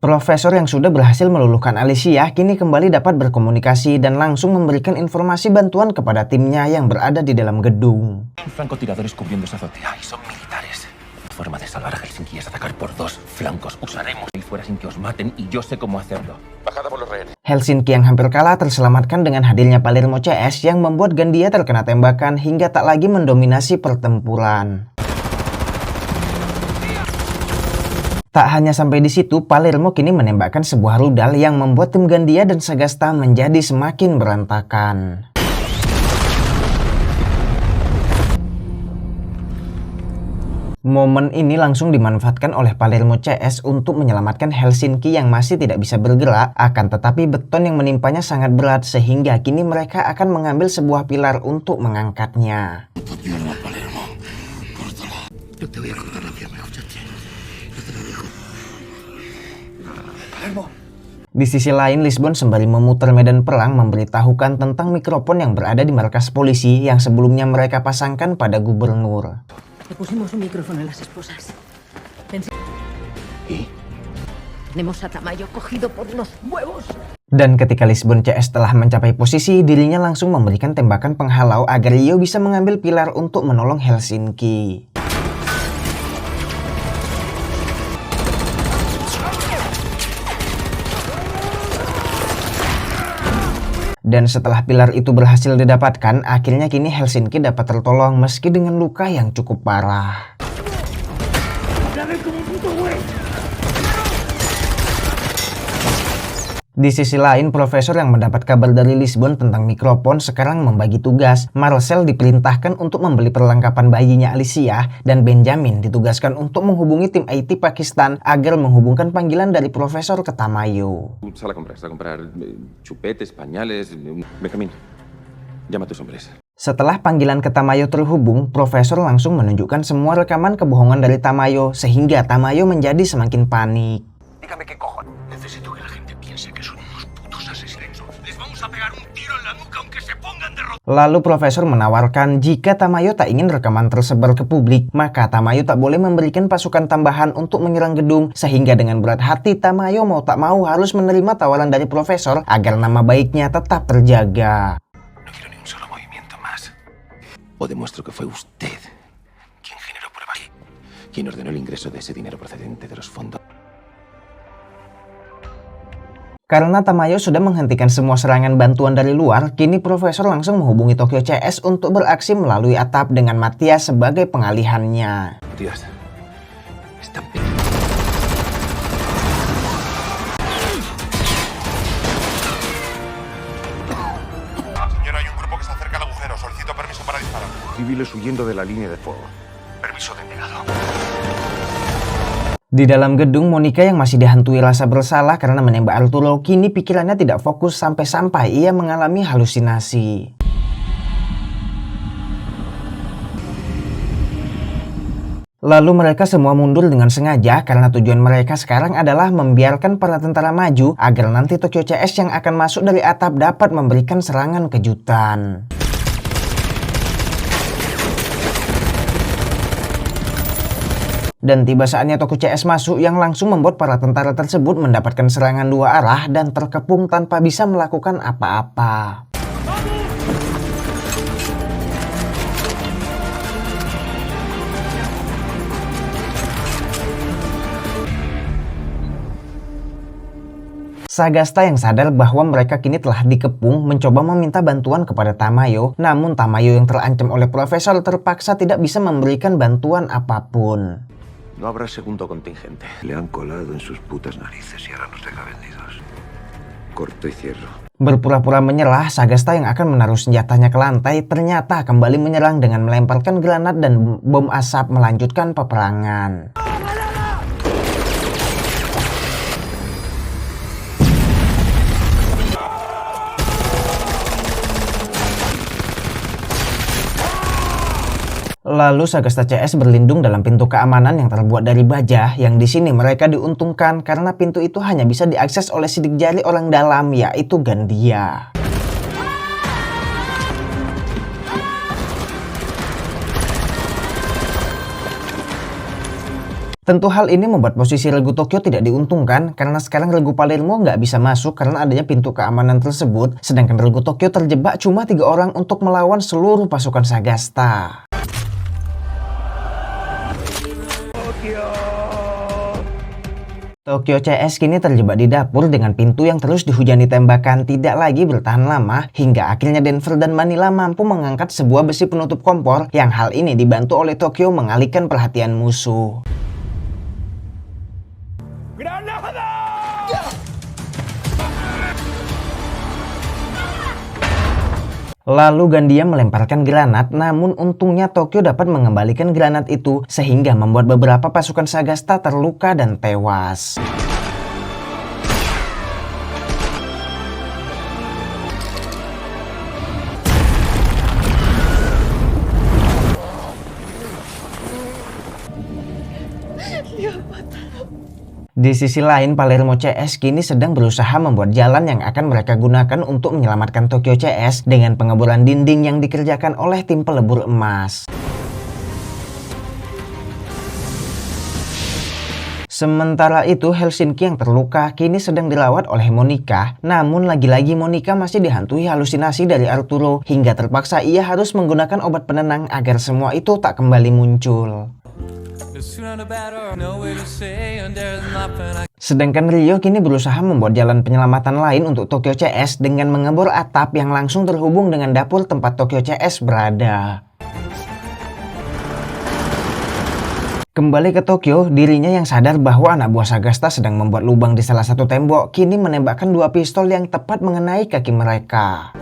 Profesor yang sudah berhasil meluluhkan Alicia kini kembali dapat berkomunikasi dan langsung memberikan informasi bantuan kepada timnya yang berada di dalam gedung. Francotiradores cubriendo esa azotea y son militares. La forma de salvar a Helsinki es atacar por dos flancos. Usaremos ahí fuera sin que os maten y yo sé cómo hacerlo. Bajada por los rehenes. Helsinki yang hampir kalah terselamatkan dengan hadirnya Palermo CS yang membuat Gandia terkena tembakan hingga tak lagi mendominasi pertempuran. Tak hanya sampai di situ, Palermo kini menembakkan sebuah rudal yang membuat tim Gandia dan Sagasta menjadi semakin berantakan. Momen ini langsung dimanfaatkan oleh Palermo CS untuk menyelamatkan Helsinki yang masih tidak bisa bergerak, akan tetapi beton yang menimpanya sangat berat sehingga kini mereka akan mengambil sebuah pilar untuk mengangkatnya. Di sisi lain, Lisbon sembari memutar medan perang memberitahukan tentang mikrofon yang berada di markas polisi yang sebelumnya mereka pasangkan pada gubernur. Le pusimos un micrófono a las esposas. ¿Y? Tenemos a Tamayo cogido por los huevos. Dan ketika Lisbon CS telah mencapai posisi, dirinya langsung memberikan tembakan penghalau agar Rio bisa mengambil pilar untuk menolong Helsinki. Dan setelah pilar itu berhasil didapatkan, akhirnya kini Helsinki dapat tertolong meski dengan luka yang cukup parah. Di sisi lain, profesor yang mendapat kabar dari Lisbon tentang mikrofon sekarang membagi tugas. Marcel diperintahkan untuk membeli perlengkapan bayinya Alicia dan Benjamin ditugaskan untuk menghubungi tim IT Pakistan agar menghubungkan panggilan dari profesor ke Tamayo. Sal a comprar chupetes, pañales. Benjamín, llama a tus hombres. Setelah panggilan ke Tamayo terhubung, profesor langsung menunjukkan semua rekaman kebohongan dari Tamayo sehingga Tamayo menjadi semakin panik. Dígame qué cojones. Necesito que la gente piense que son unos putos asesinos. Les vamos a pegar un tiro en la nuca aunque se pongan de rodillas. Lalu profesor menawarkan jika Tamayo tak ingin rekaman tersebar ke publik, maka Tamayo tak boleh memberikan pasukan tambahan untuk menyerang gedung, sehingga dengan berat hati Tamayo mau tak mau harus menerima tawaran dari profesor agar nama baiknya tetap terjaga. No quiero ni un solo movimiento más. O demuestro que fue usted quien generó pruebas, quien ordenó el ingreso de ese dinero procedente de los fondos. Karena Tamayo sudah menghentikan semua serangan bantuan dari luar, kini profesor langsung menghubungi Tokyo CS untuk beraksi melalui atap dengan Matias sebagai pengalihannya. Matias, están... civiles huyendo de la línea de fuego. Permiso denegado. Di dalam gedung, Monica yang masih dihantui rasa bersalah karena menembak Arturo, kini pikirannya tidak fokus sampai-sampai ia mengalami halusinasi. Lalu mereka semua mundur dengan sengaja karena tujuan mereka sekarang adalah membiarkan para tentara maju agar nanti Tokyo CS yang akan masuk dari atap dapat memberikan serangan kejutan. Dan tiba saatnya Tokyo CS masuk yang langsung membuat para tentara tersebut mendapatkan serangan dua arah dan terkepung tanpa bisa melakukan apa-apa. Sagasta yang sadar bahwa mereka kini telah dikepung mencoba meminta bantuan kepada Tamayo, namun Tamayo yang terancam oleh Profesor terpaksa tidak bisa memberikan bantuan apapun. No habrá segundo contingente. Le han colado en sus putas narices y ahora nos deja vendidos. Corto y cierro. Berpura-pura menyerah, Sagasta yang akan menaruh senjatanya ke lantai ternyata kembali menyerang dengan melemparkan granat dan bom asap melanjutkan peperangan. Lalu Sagasta CS berlindung dalam pintu keamanan yang terbuat dari baja, yang di sini mereka diuntungkan karena pintu itu hanya bisa diakses oleh sidik jari orang dalam, yaitu Gandia. Tentu hal ini membuat posisi Regu Tokyo tidak diuntungkan karena sekarang Regu Palermo nggak bisa masuk karena adanya pintu keamanan tersebut, sedangkan Regu Tokyo terjebak cuma 3 orang untuk melawan seluruh pasukan Sagasta. Tokyo CS kini terjebak di dapur dengan pintu yang terus dihujani tembakan tidak lagi bertahan lama hingga akhirnya Denver dan Manila mampu mengangkat sebuah besi penutup kompor yang hal ini dibantu oleh Tokyo mengalihkan perhatian musuh. Lalu Gandia melemparkan granat, namun untungnya Tokyo dapat mengembalikan granat itu sehingga membuat beberapa pasukan Sagasta terluka dan tewas. Di sisi lain, Palermo CS kini sedang berusaha membuat jalan yang akan mereka gunakan untuk menyelamatkan Tokyo CS dengan pengeboran dinding yang dikerjakan oleh tim pelebur emas. Sementara itu, Helsinki yang terluka kini sedang dirawat oleh Monica, namun lagi-lagi Monica masih dihantui halusinasi dari Arturo hingga terpaksa ia harus menggunakan obat penenang agar semua itu tak kembali muncul. Sedangkan Rio kini berusaha membuat jalan penyelamatan lain untuk Tokyo CS dengan mengebor atap yang langsung terhubung dengan dapur tempat Tokyo CS berada. Kembali ke Tokyo, dirinya yang sadar bahwa anak buah Sagasta sedang membuat lubang di salah satu tembok, kini menembakkan 2 pistol yang tepat mengenai kaki mereka.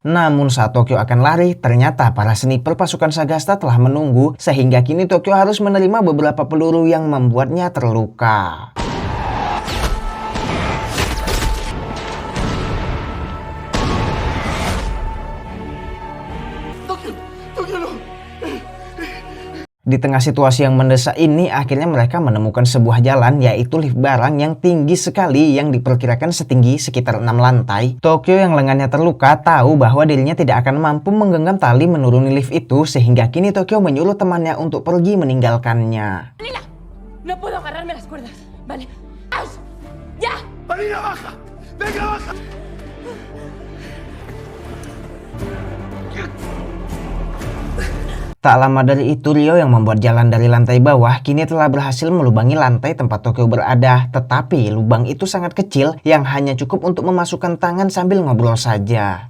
Namun saat Tokyo akan lari, ternyata para sniper pasukan Sagasta telah menunggu sehingga kini Tokyo harus menerima beberapa peluru yang membuatnya terluka. Di tengah situasi yang mendesak ini, akhirnya mereka menemukan sebuah jalan, yaitu lift barang yang tinggi sekali yang diperkirakan setinggi sekitar 6 lantai. Tokyo yang lengannya terluka tahu bahwa dirinya tidak akan mampu menggenggam tali menuruni lift itu, sehingga kini Tokyo menyuruh temannya untuk pergi meninggalkannya. Manila, no puedo agarrarme las cuerdas, ¿vale? ¡Aus! ¡Ya! ¡Manila, baja! ¡Venga, baja! Tak lama dari itu, Rio yang membuat jalan dari lantai bawah kini telah berhasil melubangi lantai tempat Tokyo berada. Tetapi lubang itu sangat kecil yang hanya cukup untuk memasukkan tangan sambil ngobrol saja.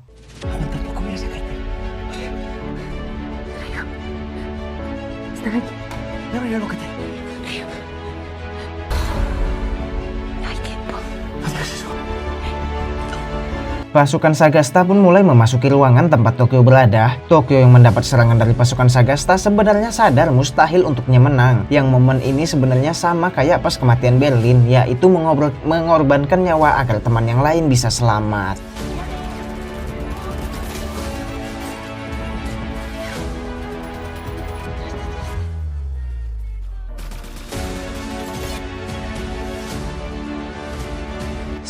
Pasukan Sagasta pun mulai memasuki ruangan tempat Tokyo berada. Tokyo yang mendapat serangan dari pasukan Sagasta sebenarnya sadar mustahil untuknya menang. Yang momen ini sebenarnya sama kayak pas kematian Berlin, yaitu mengorbankan nyawa agar teman yang lain bisa selamat.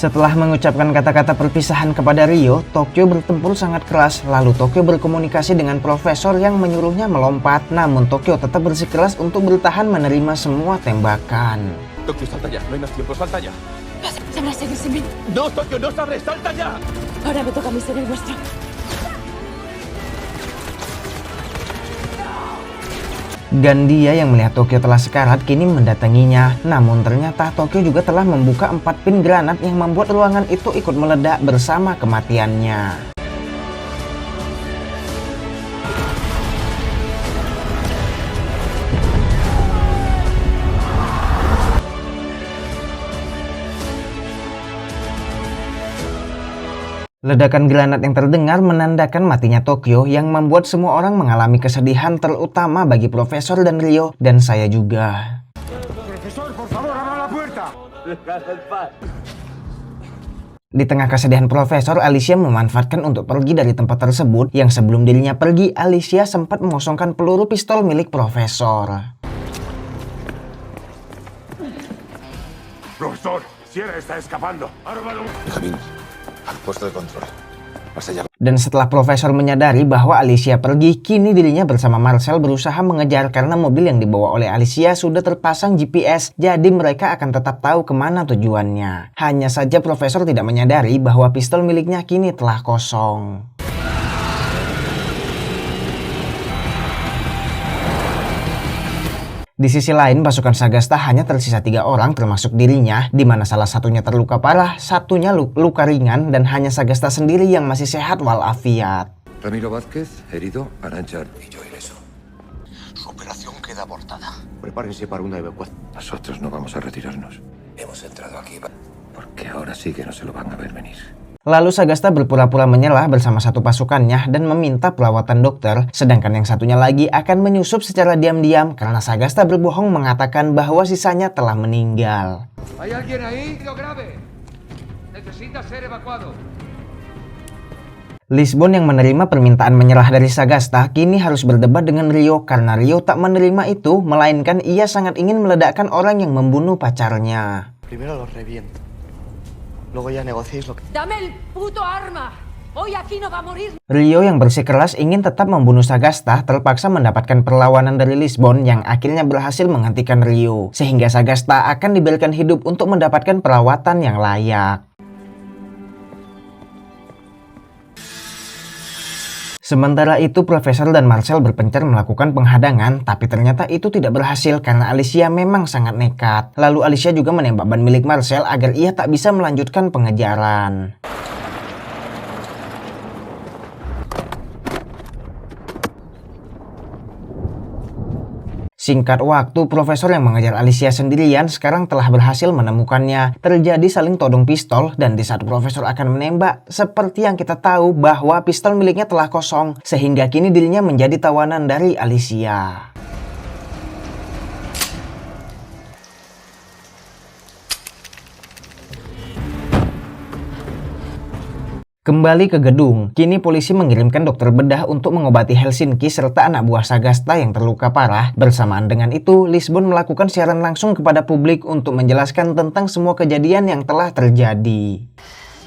Setelah mengucapkan kata-kata perpisahan kepada Ryo, Tokyo bertempur sangat keras. Lalu Tokyo berkomunikasi dengan profesor yang menyuruhnya melompat. Namun Tokyo tetap bersikeras untuk bertahan menerima semua tembakan. Tokyo, salta ya. No hay más tiempo, salta ya. Sabrás seguir sin mí. No, Tokyo, no sabré, salta ya. Ahora me toca a mí ser el vuestro. Gandia yang melihat Tokyo telah sekarat kini mendatanginya. Namun ternyata Tokyo juga telah membuka 4 pin granat yang membuat ruangan itu ikut meledak bersama kematiannya. Ledakan granat yang terdengar menandakan matinya Tokyo yang membuat semua orang mengalami kesedihan, terutama bagi Profesor dan Ryo dan saya juga. Profesor, por favor, abra la puerta. Di tengah kesedihan Profesor, Alicia memanfaatkan untuk pergi dari tempat tersebut. Yang sebelum dirinya pergi, Alicia sempat mengosongkan peluru pistol milik Profesor. Profesor, Sierra está escapando. Ármalo. Benjamín, al puesto de control. Pasa ya. Dan setelah Profesor menyadari bahwa Alicia pergi, kini dirinya bersama Marcel berusaha mengejar karena mobil yang dibawa oleh Alicia sudah terpasang GPS, jadi mereka akan tetap tahu kemana tujuannya. Hanya saja Profesor tidak menyadari bahwa pistol miliknya kini telah kosong. Di sisi lain, pasukan Sagasta hanya tersisa 3 orang termasuk dirinya, di mana salah satunya terluka parah, satunya luka ringan, dan hanya Sagasta sendiri yang masih sehat walafiat. Ramiro Vázquez, herido, Arancha Y yo ileso. Su operación queda abortada. Prepárense para una evacuación. Nosotros no vamos a retirarnos. Hemos entrado aquí. Porque ahora sí que no se lo van a ver venir. Lalu Sagasta berpura-pura menyerah bersama satu pasukannya dan meminta perawatan dokter, sedangkan yang satunya lagi akan menyusup secara diam-diam karena Sagasta berbohong mengatakan bahwa sisanya telah meninggal. ¿Hay alguien ahí? Herido grave. Necesita ser evacuado. Lisbon yang menerima permintaan menyerah dari Sagasta kini harus berdebat dengan Ryo karena Ryo tak menerima itu, melainkan ia sangat ingin meledakkan orang yang membunuh pacarnya. Primero los reviento. Luego ya negociéis lo que... ¡Dame el puto arma! Hoy aquí no va a morir. Ryo yang bersikeras ingin tetap membunuh Sagasta terpaksa mendapatkan perlawanan dari Lisbon yang akhirnya berhasil menghentikan Ryo, sehingga Sagasta akan diberikan hidup untuk mendapatkan perawatan yang layak. Sementara itu, Profesor dan Marcel berpencar melakukan penghadangan, tapi ternyata itu tidak berhasil karena Alicia memang sangat nekat. Lalu Alicia juga menembak ban milik Marcel agar ia tak bisa melanjutkan pengejaran. Singkat waktu, Profesor yang mengejar Alicia sendirian sekarang telah berhasil menemukannya. Terjadi saling todong pistol dan di saat Profesor akan menembak, seperti yang kita tahu bahwa pistol miliknya telah kosong, sehingga kini dirinya menjadi tawanan dari Alicia. Kembali ke gedung, kini polisi mengirimkan dokter bedah untuk mengobati Helsinki serta anak buah Sagasta yang terluka parah. Bersamaan dengan itu, Lisbon melakukan siaran langsung kepada publik untuk menjelaskan tentang semua kejadian yang telah terjadi.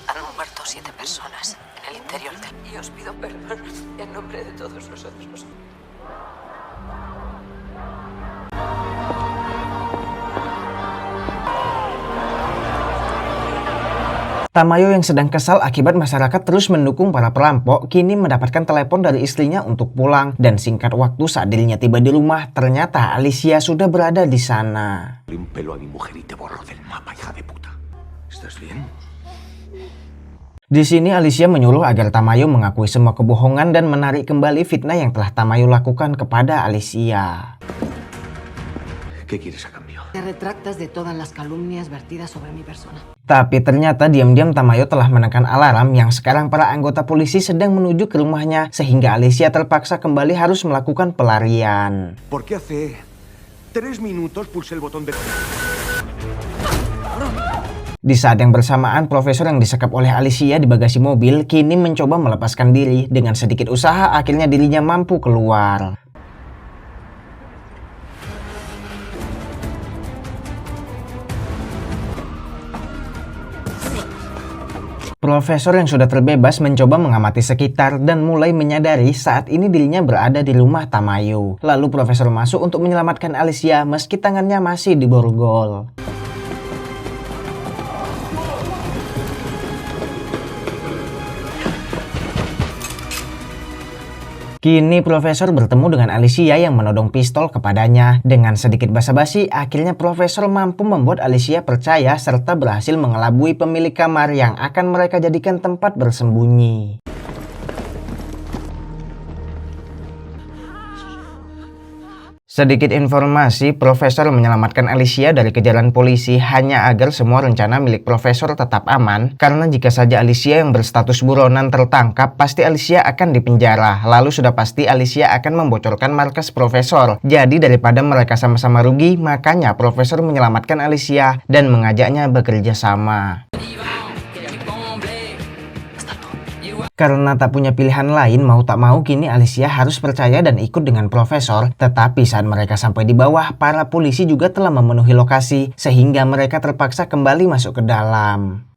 Han muerto 7 personas en el interior del... Y os pido perdón en nombre de todos nosotros. Tamayo yang sedang kesal akibat masyarakat terus mendukung para perampok kini mendapatkan telepon dari istrinya untuk pulang, dan singkat waktu saat dirinya tiba di rumah ternyata Alicia sudah berada di sana. Un pelo a mi mujer y te borro del mapa, hija de puta. ¿Estás bien? Di sini Alicia menyuruh agar Tamayo mengakui semua kebohongan dan menarik kembali fitnah yang telah Tamayo lakukan kepada Alicia. ¿Qué quieres a cambio? Te retractas de todas las calumnias vertidas sobre mi persona. Tapi ternyata diam-diam Tamayo telah menekan alarm yang sekarang para anggota polisi sedang menuju ke rumahnya sehingga Alicia terpaksa kembali harus melakukan pelarian. Porque hace 3 minutos pulsé el botón de... Di saat yang bersamaan, profesor yang disekap oleh Alicia di bagasi mobil kini mencoba melepaskan diri. Dengan sedikit usaha, akhirnya dirinya mampu keluar. Profesor yang sudah terbebas mencoba mengamati sekitar dan mulai menyadari saat ini dirinya berada di rumah Tamayo. Lalu profesor masuk untuk menyelamatkan Alicia meski tangannya masih diborgol. Kini Profesor bertemu dengan Alicia yang menodong pistol kepadanya. Dengan sedikit basa-basi, akhirnya Profesor mampu membuat Alicia percaya serta berhasil mengelabui pemilik kamar yang akan mereka jadikan tempat bersembunyi. Sedikit informasi, Profesor menyelamatkan Alicia dari kejaran polisi hanya agar semua rencana milik Profesor tetap aman. Karena jika saja Alicia yang berstatus buronan tertangkap, pasti Alicia akan dipenjara. Lalu sudah pasti Alicia akan membocorkan markas Profesor. Jadi daripada mereka sama-sama rugi, makanya Profesor menyelamatkan Alicia dan mengajaknya bekerja sama. Karena tak punya pilihan lain, mau tak mau kini Alicia harus percaya dan ikut dengan Profesor. Tetapi saat mereka sampai di bawah, para polisi juga telah memenuhi lokasi, sehingga mereka terpaksa kembali masuk ke dalam.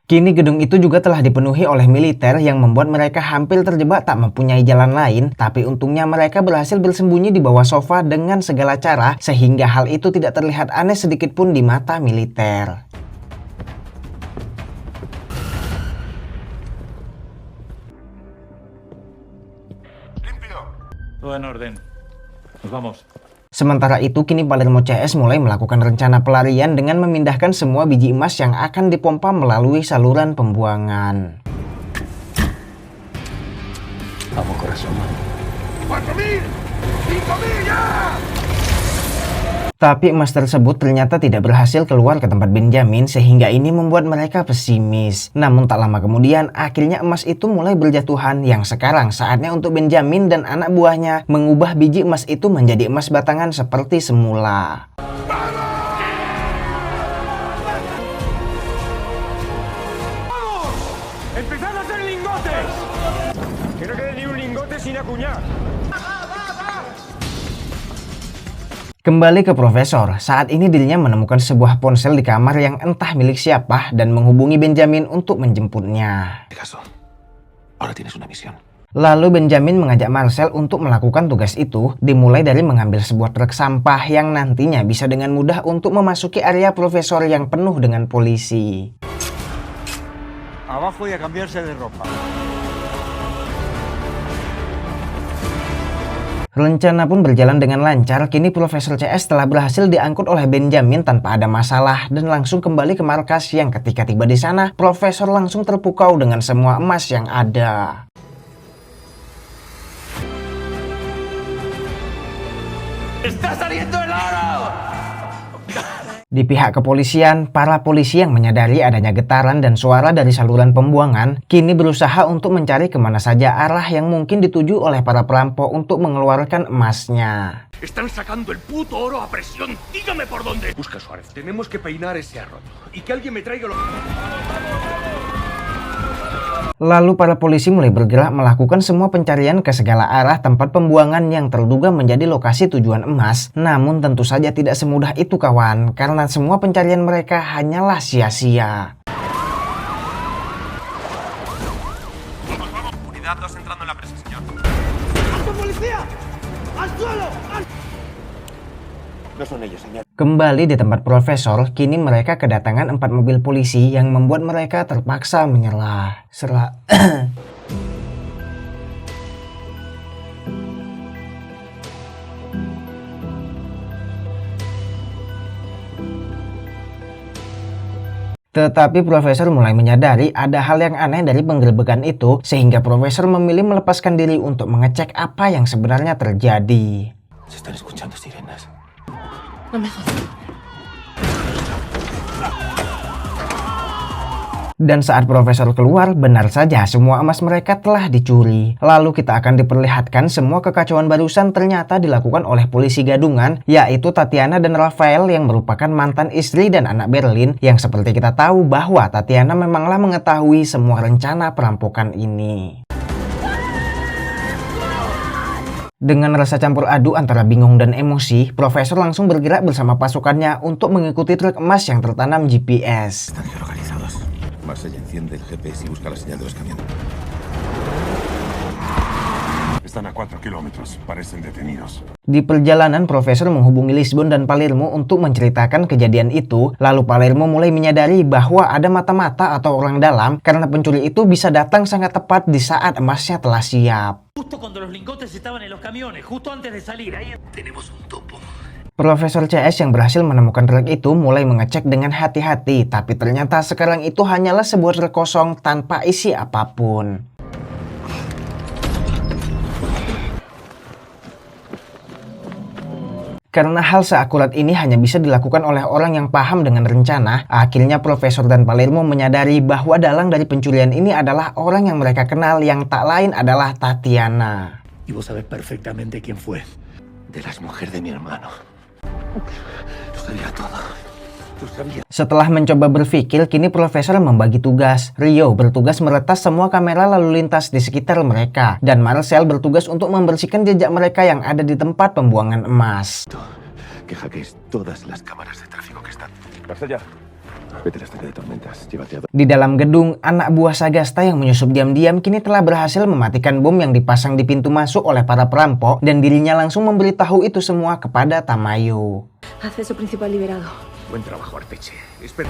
Kini gedung itu juga telah dipenuhi oleh militer yang membuat mereka hampir terjebak tak mempunyai jalan lain. Tapi untungnya mereka berhasil bersembunyi di bawah sofa dengan segala cara sehingga hal itu tidak terlihat aneh sedikit pun di mata militer. Todo en orden. Nos vamos. Sementara itu, kini Palermo CS mulai melakukan rencana pelarian dengan memindahkan semua biji emas yang akan dipompa melalui saluran pembuangan. Vamos, corazón. 4.000, 5.000 ya. Tapi emas tersebut ternyata tidak berhasil keluar ke tempat Benjamin sehingga ini membuat mereka pesimis. Namun tak lama kemudian akhirnya emas itu mulai berjatuhan yang sekarang saatnya untuk Benjamin dan anak buahnya mengubah biji emas itu menjadi emas batangan seperti semula. ¡Empezad a hacer lingotes! Que no quede ni un lingote sin acuñar. Kembali ke Profesor, saat ini dirinya menemukan sebuah ponsel di kamar yang entah milik siapa dan menghubungi Benjamin untuk menjemputnya. Lalu Benjamin mengajak Marcel untuk melakukan tugas itu, dimulai dari mengambil sebuah truk sampah yang nantinya bisa dengan mudah untuk memasuki area Profesor yang penuh dengan polisi. Abajo y a cambiarse de ropa. Rencana pun berjalan dengan lancar. Kini Profesor CS telah berhasil diangkut oleh Benjamin tanpa ada masalah dan langsung kembali ke markas yang ketika tiba di sana, Profesor langsung terpukau dengan semua emas yang ada. ¡Está saliendo el oro! Di pihak kepolisian, para polisi yang menyadari adanya getaran dan suara dari saluran pembuangan kini berusaha untuk mencari kemana saja arah yang mungkin dituju oleh para perampok untuk mengeluarkan emasnya. Están sacando el puto oro a presión. Dígame por dónde. Busca, Suárez. Tenemos que peinar ese arroyo. Y que alguien me traiga lo... Lalu para polisi mulai bergerak melakukan semua pencarian ke segala arah tempat pembuangan yang terduga menjadi lokasi tujuan emas. Namun tentu saja tidak semudah itu kawan, karena semua pencarian mereka hanyalah sia-sia. Unidad 2 entrando en la presa, señor. ¡Alto, policía! ¡Al suelo! No son ellos, señor. Kembali di tempat Profesor, kini mereka kedatangan 4 mobil polisi yang membuat mereka terpaksa menyerah. Tetapi Profesor mulai menyadari ada hal yang aneh dari penggerebekan itu, sehingga Profesor memilih melepaskan diri untuk mengecek apa yang sebenarnya terjadi. Se están escuchando sirenas. No me jodas. Dan saat Profesor keluar, benar saja semua emas mereka telah dicuri. Lalu kita akan diperlihatkan semua kekacauan barusan ternyata dilakukan oleh polisi gadungan, yaitu Tatiana dan Rafael yang merupakan mantan istri dan anak Berlin, yang seperti kita tahu bahwa Tatiana memanglah mengetahui semua rencana perampokan ini. Dengan rasa campur aduk antara bingung dan emosi, Profesor langsung bergerak bersama pasukannya untuk mengikuti truk emas yang tertanam GPS. Marsella, enciende el GPS y busca la señal de los camiones. Están a 4 kilómetros. Parecen detenidos. Di perjalanan, Profesor menghubungi Lisbon dan Palermo untuk menceritakan kejadian itu. Lalu Palermo mulai menyadari bahwa ada mata-mata atau orang dalam karena pencuri itu bisa datang sangat tepat di saat emasnya telah siap. Justo cuando los lingotes estaban en los camiones, justo antes de salir, ahí tenemos un topo. Profesor CS yang berhasil menemukan truk itu mulai mengecek dengan hati-hati, tapi ternyata sekarang itu hanyalah sebuah truk kosong tanpa isi apapun. Karena hal seakurat ini hanya bisa dilakukan oleh orang yang paham dengan rencana, akhirnya Profesor dan Palermo menyadari bahwa dalang dari pencurian ini adalah orang yang mereka kenal yang tak lain adalah Tatiana. Y vos sabés perfectamente quién fue. De las mujeres de mi hermano. Lo sabía todo. Lo sabía. Setelah mencoba berpikir, kini Profesor membagi tugas. Rio bertugas meretas semua kamera lalu lintas di sekitar mereka. Dan Marcel bertugas untuk membersihkan jejak mereka yang ada di tempat pembuangan emas. Que hackees todas las cámaras de tráfico que están. Marsella, vete a la estancia de tormentas. Llévate a... Di dalam gedung, anak buah Sagasta yang menyusup diam-diam kini telah berhasil mematikan bom yang dipasang di pintu masuk oleh para perampok dan dirinya langsung memberitahu itu semua kepada Tamayo. Acceso principal liberado. Buen trabajo, Arpeche. Espera.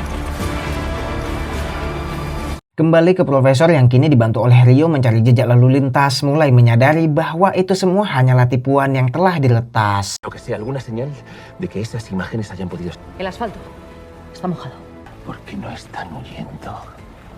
Kembali ke Profesor yang kini dibantu oleh Rio mencari jejak lalu lintas, mulai menyadari bahwa itu semua hanyalah tipuan yang telah diretas. Lo que sea, alguna señal de que esas imágenes hayan podido... El asfalto está mojado. ¿Por qué no están huyendo?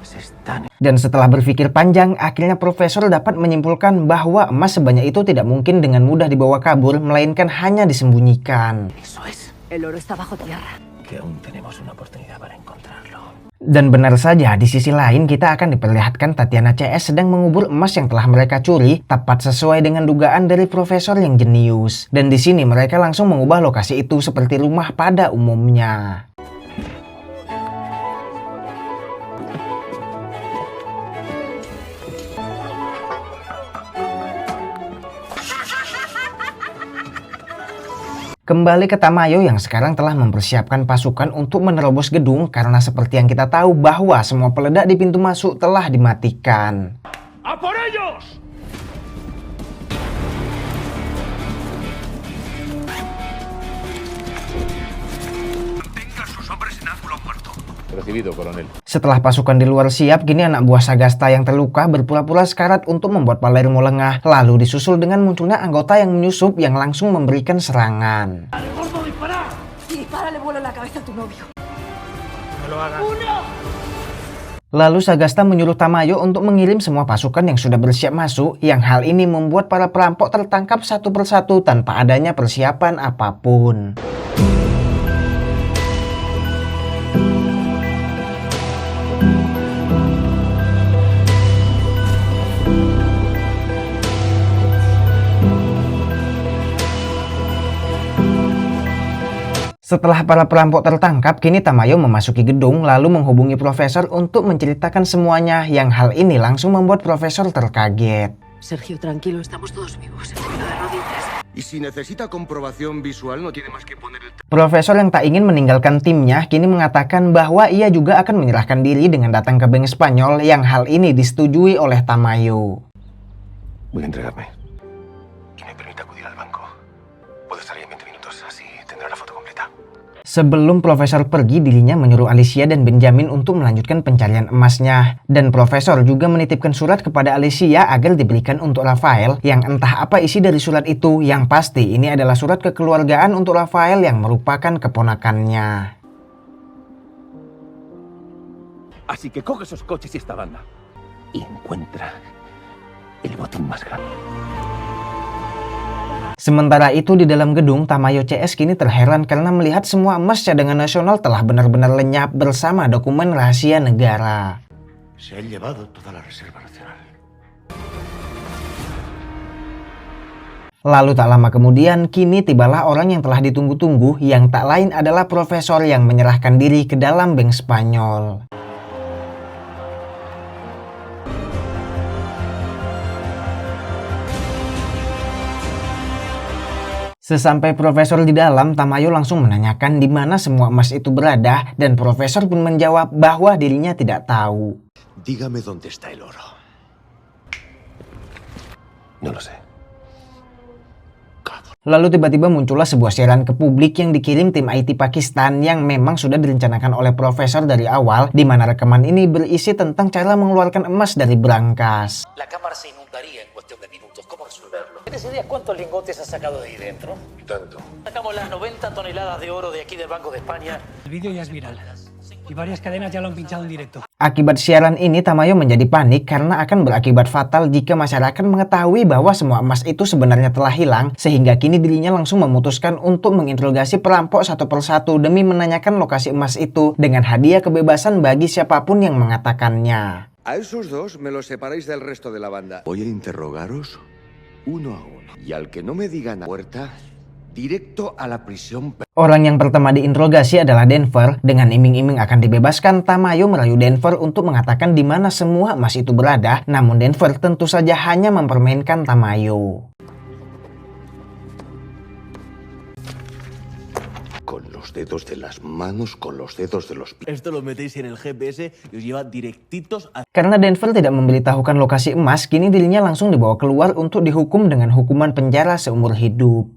Se están... Dan setelah berpikir panjang, akhirnya Profesor dapat menyimpulkan bahwa emas sebanyak itu tidak mungkin dengan mudah dibawa kabur, melainkan hanya disembunyikan. Eso es. El oro está bajo tierra. Que aún tenemos una oportunidad para encontrarlo. Dan benar saja, di sisi lain kita akan diperlihatkan Tatiana CS sedang mengubur emas yang telah mereka curi, tepat sesuai dengan dugaan dari Profesor yang jenius. Dan di sini mereka langsung mengubah lokasi itu seperti rumah pada umumnya. Kembali ke Tamayo yang sekarang telah mempersiapkan pasukan untuk menerobos gedung karena seperti yang kita tahu bahwa semua peledak di pintu masuk telah dimatikan. ¡A por ellos! Mantenga a sus hombres en ángulo muerto. Recibido, coronel. Setelah pasukan di luar siap, kini anak buah Sagasta yang terluka berpura-pura sekarat untuk membuat Palermo lengah, lalu disusul dengan munculnya anggota yang menyusup yang langsung memberikan serangan. Dispárale vuelo en la cabeza a tu novio. No lo hagas. Lalu Sagasta menyuruh Tamayo untuk mengirim semua pasukan yang sudah bersiap masuk, yang hal ini membuat para perampok tertangkap satu persatu tanpa adanya persiapan apapun. Setelah para perampok tertangkap, kini Tamayo memasuki gedung lalu menghubungi Profesor untuk menceritakan semuanya, yang hal ini langsung membuat Profesor terkaget. Sergio, tranquilo, estamos todos vivos. De rodillas. Y si necesita comprobación visual, no tiene más que poner el... Profesor yang tak ingin meninggalkan timnya kini mengatakan bahwa ia juga akan menyerahkan diri dengan datang ke Bank Spanyol, yang hal ini disetujui oleh Tamayo. Voy a entregarme. Quien me permita acudir al banco. Puedo estar ahí en 20 minutos, así tendré la foto completa. Sebelum Profesor pergi, dirinya menyuruh Alicia dan Benjamin untuk melanjutkan pencarian emasnya. Dan Profesor juga menitipkan surat kepada Alicia agar diberikan untuk Rafael, yang entah apa isi dari surat itu. Yang pasti ini adalah surat kekeluargaan untuk Rafael yang merupakan keponakannya. Así que coge esos coches y esta banda. Y encuentra el botín más grande. Sementara itu di dalam gedung, Tamayo CS kini terheran karena melihat semua emas cadangan nasional telah benar-benar lenyap bersama dokumen rahasia negara. Se han llevado toda la reserva nacional. Lalu tak lama kemudian, kini tibalah orang yang telah ditunggu-tunggu, yang tak lain adalah profesor yang menyerahkan diri ke dalam bank Spanyol. Sesampai profesor di dalam, Tamayo langsung menanyakan di mana semua emas itu berada, dan profesor pun menjawab bahwa dirinya tidak tahu. Dígame dónde está el oro. No lo sé. Lalu tiba-tiba muncullah sebuah siaran ke publik yang dikirim tim IT Pakistan yang memang sudah direncanakan oleh profesor dari awal, di mana rekaman ini berisi tentang cara mengeluarkan emas dari brankas. La cámara se inundaría en cuestión de minutos. ¿Cómo resolverlo? ¿Tienes idea cuántos lingotes has sacado de ahí dentro? Tanto. Sacamos las 90 toneladas de oro de aquí del Banco de España. El vídeo ya es viral y varias cadenas ya lo han pinchado en directo. Akibat siaran ini, Tamayo menjadi panik karena akan berakibat fatal jika masyarakat mengetahui bahwa semua emas itu sebenarnya telah hilang, sehingga kini dirinya langsung memutuskan untuk menginterogasi perampok satu persatu demi menanyakan lokasi emas itu dengan hadiah kebebasan bagi siapapun yang mengatakannya. A esos dos me los separáis del resto de la banda. Voy a interrogaros uno a uno. Y al que no me digan a puerta, directo a la prisión. Orang yang pertama diinterogasi adalah Denver. Dengan iming-iming akan dibebaskan, Tamayo merayu Denver untuk mengatakan di mana semua emas itu berada. Namun Denver tentu saja hanya mempermainkan Tamayo. Con los dedos de las manos, con los dedos de los pies. Esto lo metéis en el GPS y os lleva directitos a... Karena Denver tidak memberitahukan lokasi emas, kini dirinya langsung dibawa keluar untuk dihukum dengan hukuman penjara seumur hidup.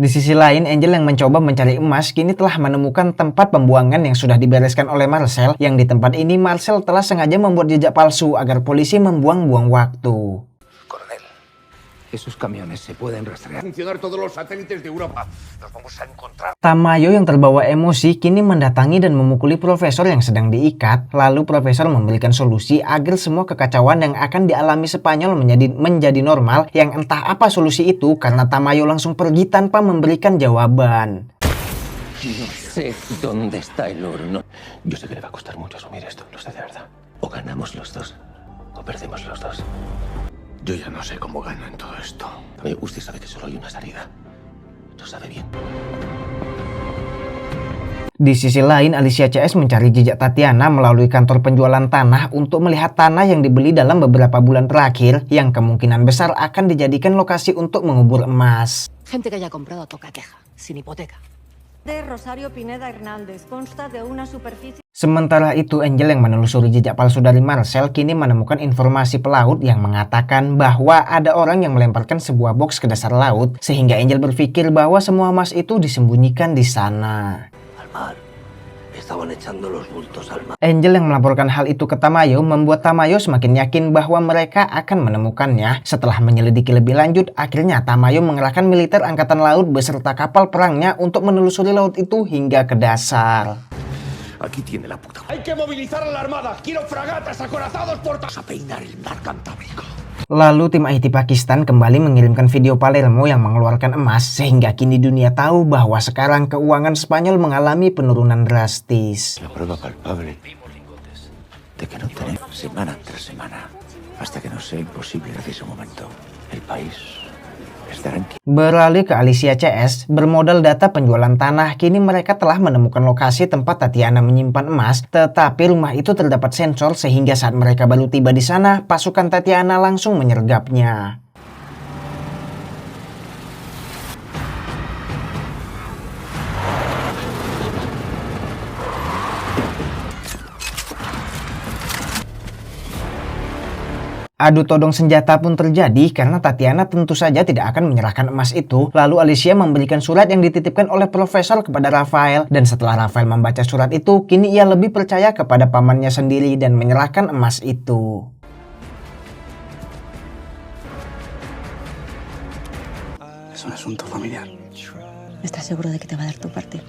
Di sisi lain, Angel yang mencoba mencari emas kini telah menemukan tempat pembuangan yang sudah dibereskan oleh Marcel, yang di tempat ini Marcel telah sengaja membuat jejak palsu agar polisi membuang-buang waktu. Coronel, esos camiones se pueden rastrear. Funcionar todos los satélites de Europa. Los vamos a encontrar. Tamayo yang terbawa emosi kini mendatangi dan memukuli profesor yang sedang diikat. Lalu profesor memberikan solusi agar semua kekacauan yang akan dialami Spanyol menjadi normal, yang entah apa solusi itu karena Tamayo langsung pergi tanpa memberikan jawaban. No sé dónde está el oro, no. Yo sé que le va a costar mucho asumir esto, lo sé de verdad. O ganamos los dos, o perdemos los dos. Yo ya no sé cómo gano en todo esto. Usted sabe que solo hay una salida. Lo sabe bien. Di sisi lain, Alicia CS mencari jejak Tatiana melalui kantor penjualan tanah untuk melihat tanah yang dibeli dalam beberapa bulan terakhir yang kemungkinan besar akan dijadikan lokasi untuk mengubur emas. Gente que haya comprado a toca queja, sin hipoteca. De Rosario Pineda Hernández consta de una superficie. Sementara itu, Angel yang menelusuri jejak palsu dari Marcel kini menemukan informasi pelaut yang mengatakan bahwa ada orang yang melemparkan sebuah box ke dasar laut, sehingga Angel berpikir bahwa semua emas itu disembunyikan di sana. Angel yang melaporkan hal itu ke Tamayo membuat Tamayo semakin yakin bahwa mereka akan menemukannya. Setelah menyelidiki lebih lanjut, akhirnya Tamayo mengerahkan militer angkatan laut beserta kapal perangnya untuk menelusuri laut itu hingga ke dasar. Aquí tiene la puta. Hay que movilizar a la armada. Quiero fragatas acorazados por... A peinar el mar Cantábrico. Lalu tim IT Pakistan kembali mengirimkan video Palermo yang mengeluarkan emas, sehingga kini dunia tahu bahwa sekarang keuangan Spanyol mengalami penurunan drastis. La prueba palpable de que no tenemos semana tras semana hasta que nos sea imposible desde ese momento el país. Beralih ke Alicia CS, bermodal data penjualan tanah, kini mereka telah menemukan lokasi tempat Tatiana menyimpan emas, tetapi rumah itu terdapat sensor sehingga saat mereka baru tiba di sana, pasukan Tatiana langsung menyergapnya. Adu todong senjata pun terjadi karena Tatiana tentu saja tidak akan menyerahkan emas itu. Lalu Alicia memberikan surat yang dititipkan oleh profesor kepada Rafael, dan setelah Rafael membaca surat itu, kini ia lebih percaya kepada pamannya sendiri dan menyerahkan emas itu. Es un asunto familiar. ¿Estás seguro de que te va a dar tu parte?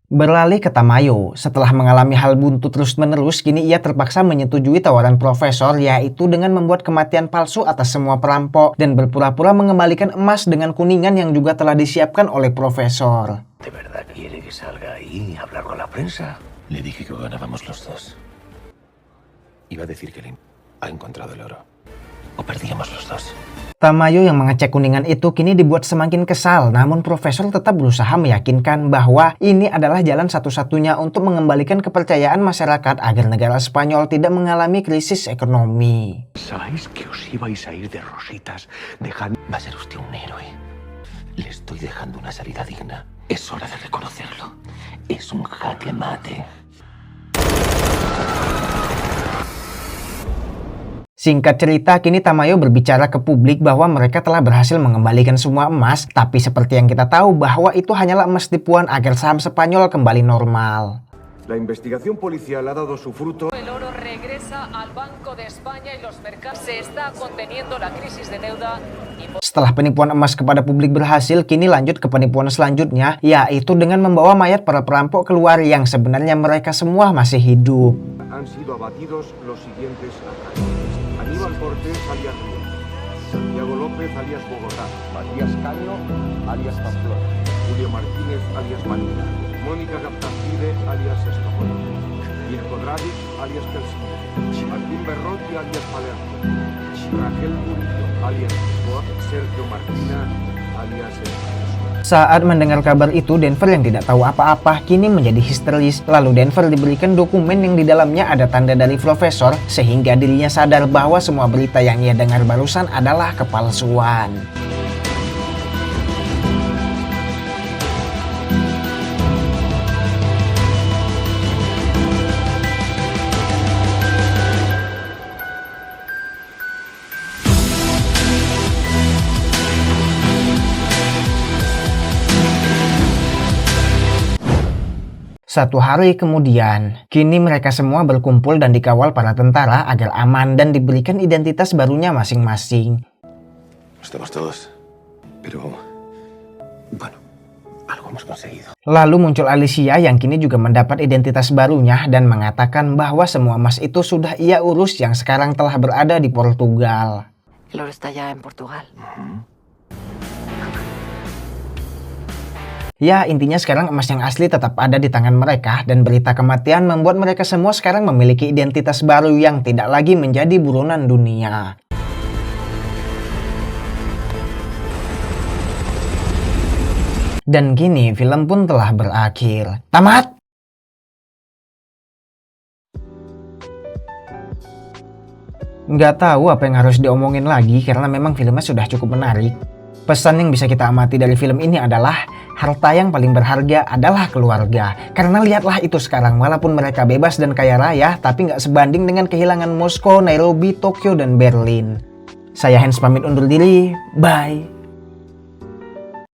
Beralih ke Tamayo, setelah mengalami hal buntu terus-menerus, kini ia terpaksa menyetujui tawaran profesor, yaitu dengan membuat kematian palsu atas semua perampok dan berpura-pura mengembalikan emas dengan kuningan yang juga telah disiapkan oleh profesor. ¿De verdad quiere que salga ahí y hablar con la prensa? Le dije que ganábamos los dos. Iba a decir que ha encontrado el oro. O perdíamos los dos. Tamayo yang mengecek kuningan itu kini dibuat semakin kesal, namun profesor tetap berusaha meyakinkan bahwa ini adalah jalan satu-satunya untuk mengembalikan kepercayaan masyarakat agar negara Spanyol tidak mengalami krisis ekonomi. ¿Sabéis que os ibais a ir de rositas dejando? Va a ser usted un héroe. Le estoy dejando una salida digna. Es hora de reconocerlo. Es un jaque mate. Singkat cerita, kini Tamayo berbicara ke publik bahwa mereka telah berhasil mengembalikan semua emas, tapi seperti yang kita tahu bahwa itu hanyalah emas tipuan agar saham Spanyol kembali normal. La investigación policial ha dado su fruto. El oro regresa al Banco de España y los mercados se está conteniendo la crisis de deuda. Setelah penipuan emas kepada publik berhasil, kini lanjut ke penipuan selanjutnya, yaitu dengan membawa mayat para perampok keluar yang sebenarnya mereka semua masih hidup. Han sido abatidos los siguientes atracantes: Aníbal Cortés alias Ríos, Santiago López alias Bogotá, Matías Caño alias Pamplona, Julio Martínez alias Manila, Mónica Gaptacide alias Estocolmo, Mirko Dragic alias Helsinki, Martín Berrotti alias Palermo, Raquel Murillo alias Lisboa, Sergio Martina alias Saat mendengar kabar itu, Denver yang tidak tahu apa-apa kini menjadi histeris. Lalu Denver diberikan dokumen yang di dalamnya ada tanda dari profesor, sehingga dirinya sadar bahwa semua berita yang ia dengar barusan adalah kepalsuan. Satu hari kemudian, kini mereka semua berkumpul dan dikawal para tentara agar aman dan diberikan identitas barunya masing-masing. Estamos todos, pero bueno, algo hemos conseguido. Lalu muncul Alicia yang kini juga mendapat identitas barunya dan mengatakan bahwa semua emas itu sudah ia urus yang sekarang telah berada di Portugal. El oro está ya en Portugal. Ya, intinya sekarang emas yang asli tetap ada di tangan mereka dan berita kematian membuat mereka semua sekarang memiliki identitas baru yang tidak lagi menjadi buronan dunia. Dan kini film pun telah berakhir. Tamat! Nggak tahu apa yang harus diomongin lagi karena memang filmnya sudah cukup menarik. Pesan yang bisa kita amati dari film ini adalah harta yang paling berharga adalah keluarga. Karena lihatlah itu sekarang, walaupun mereka bebas dan kaya raya, tapi nggak sebanding dengan kehilangan Moskow, Nairobi, Tokyo, dan Berlin. Saya Hans pamit undur diri, bye.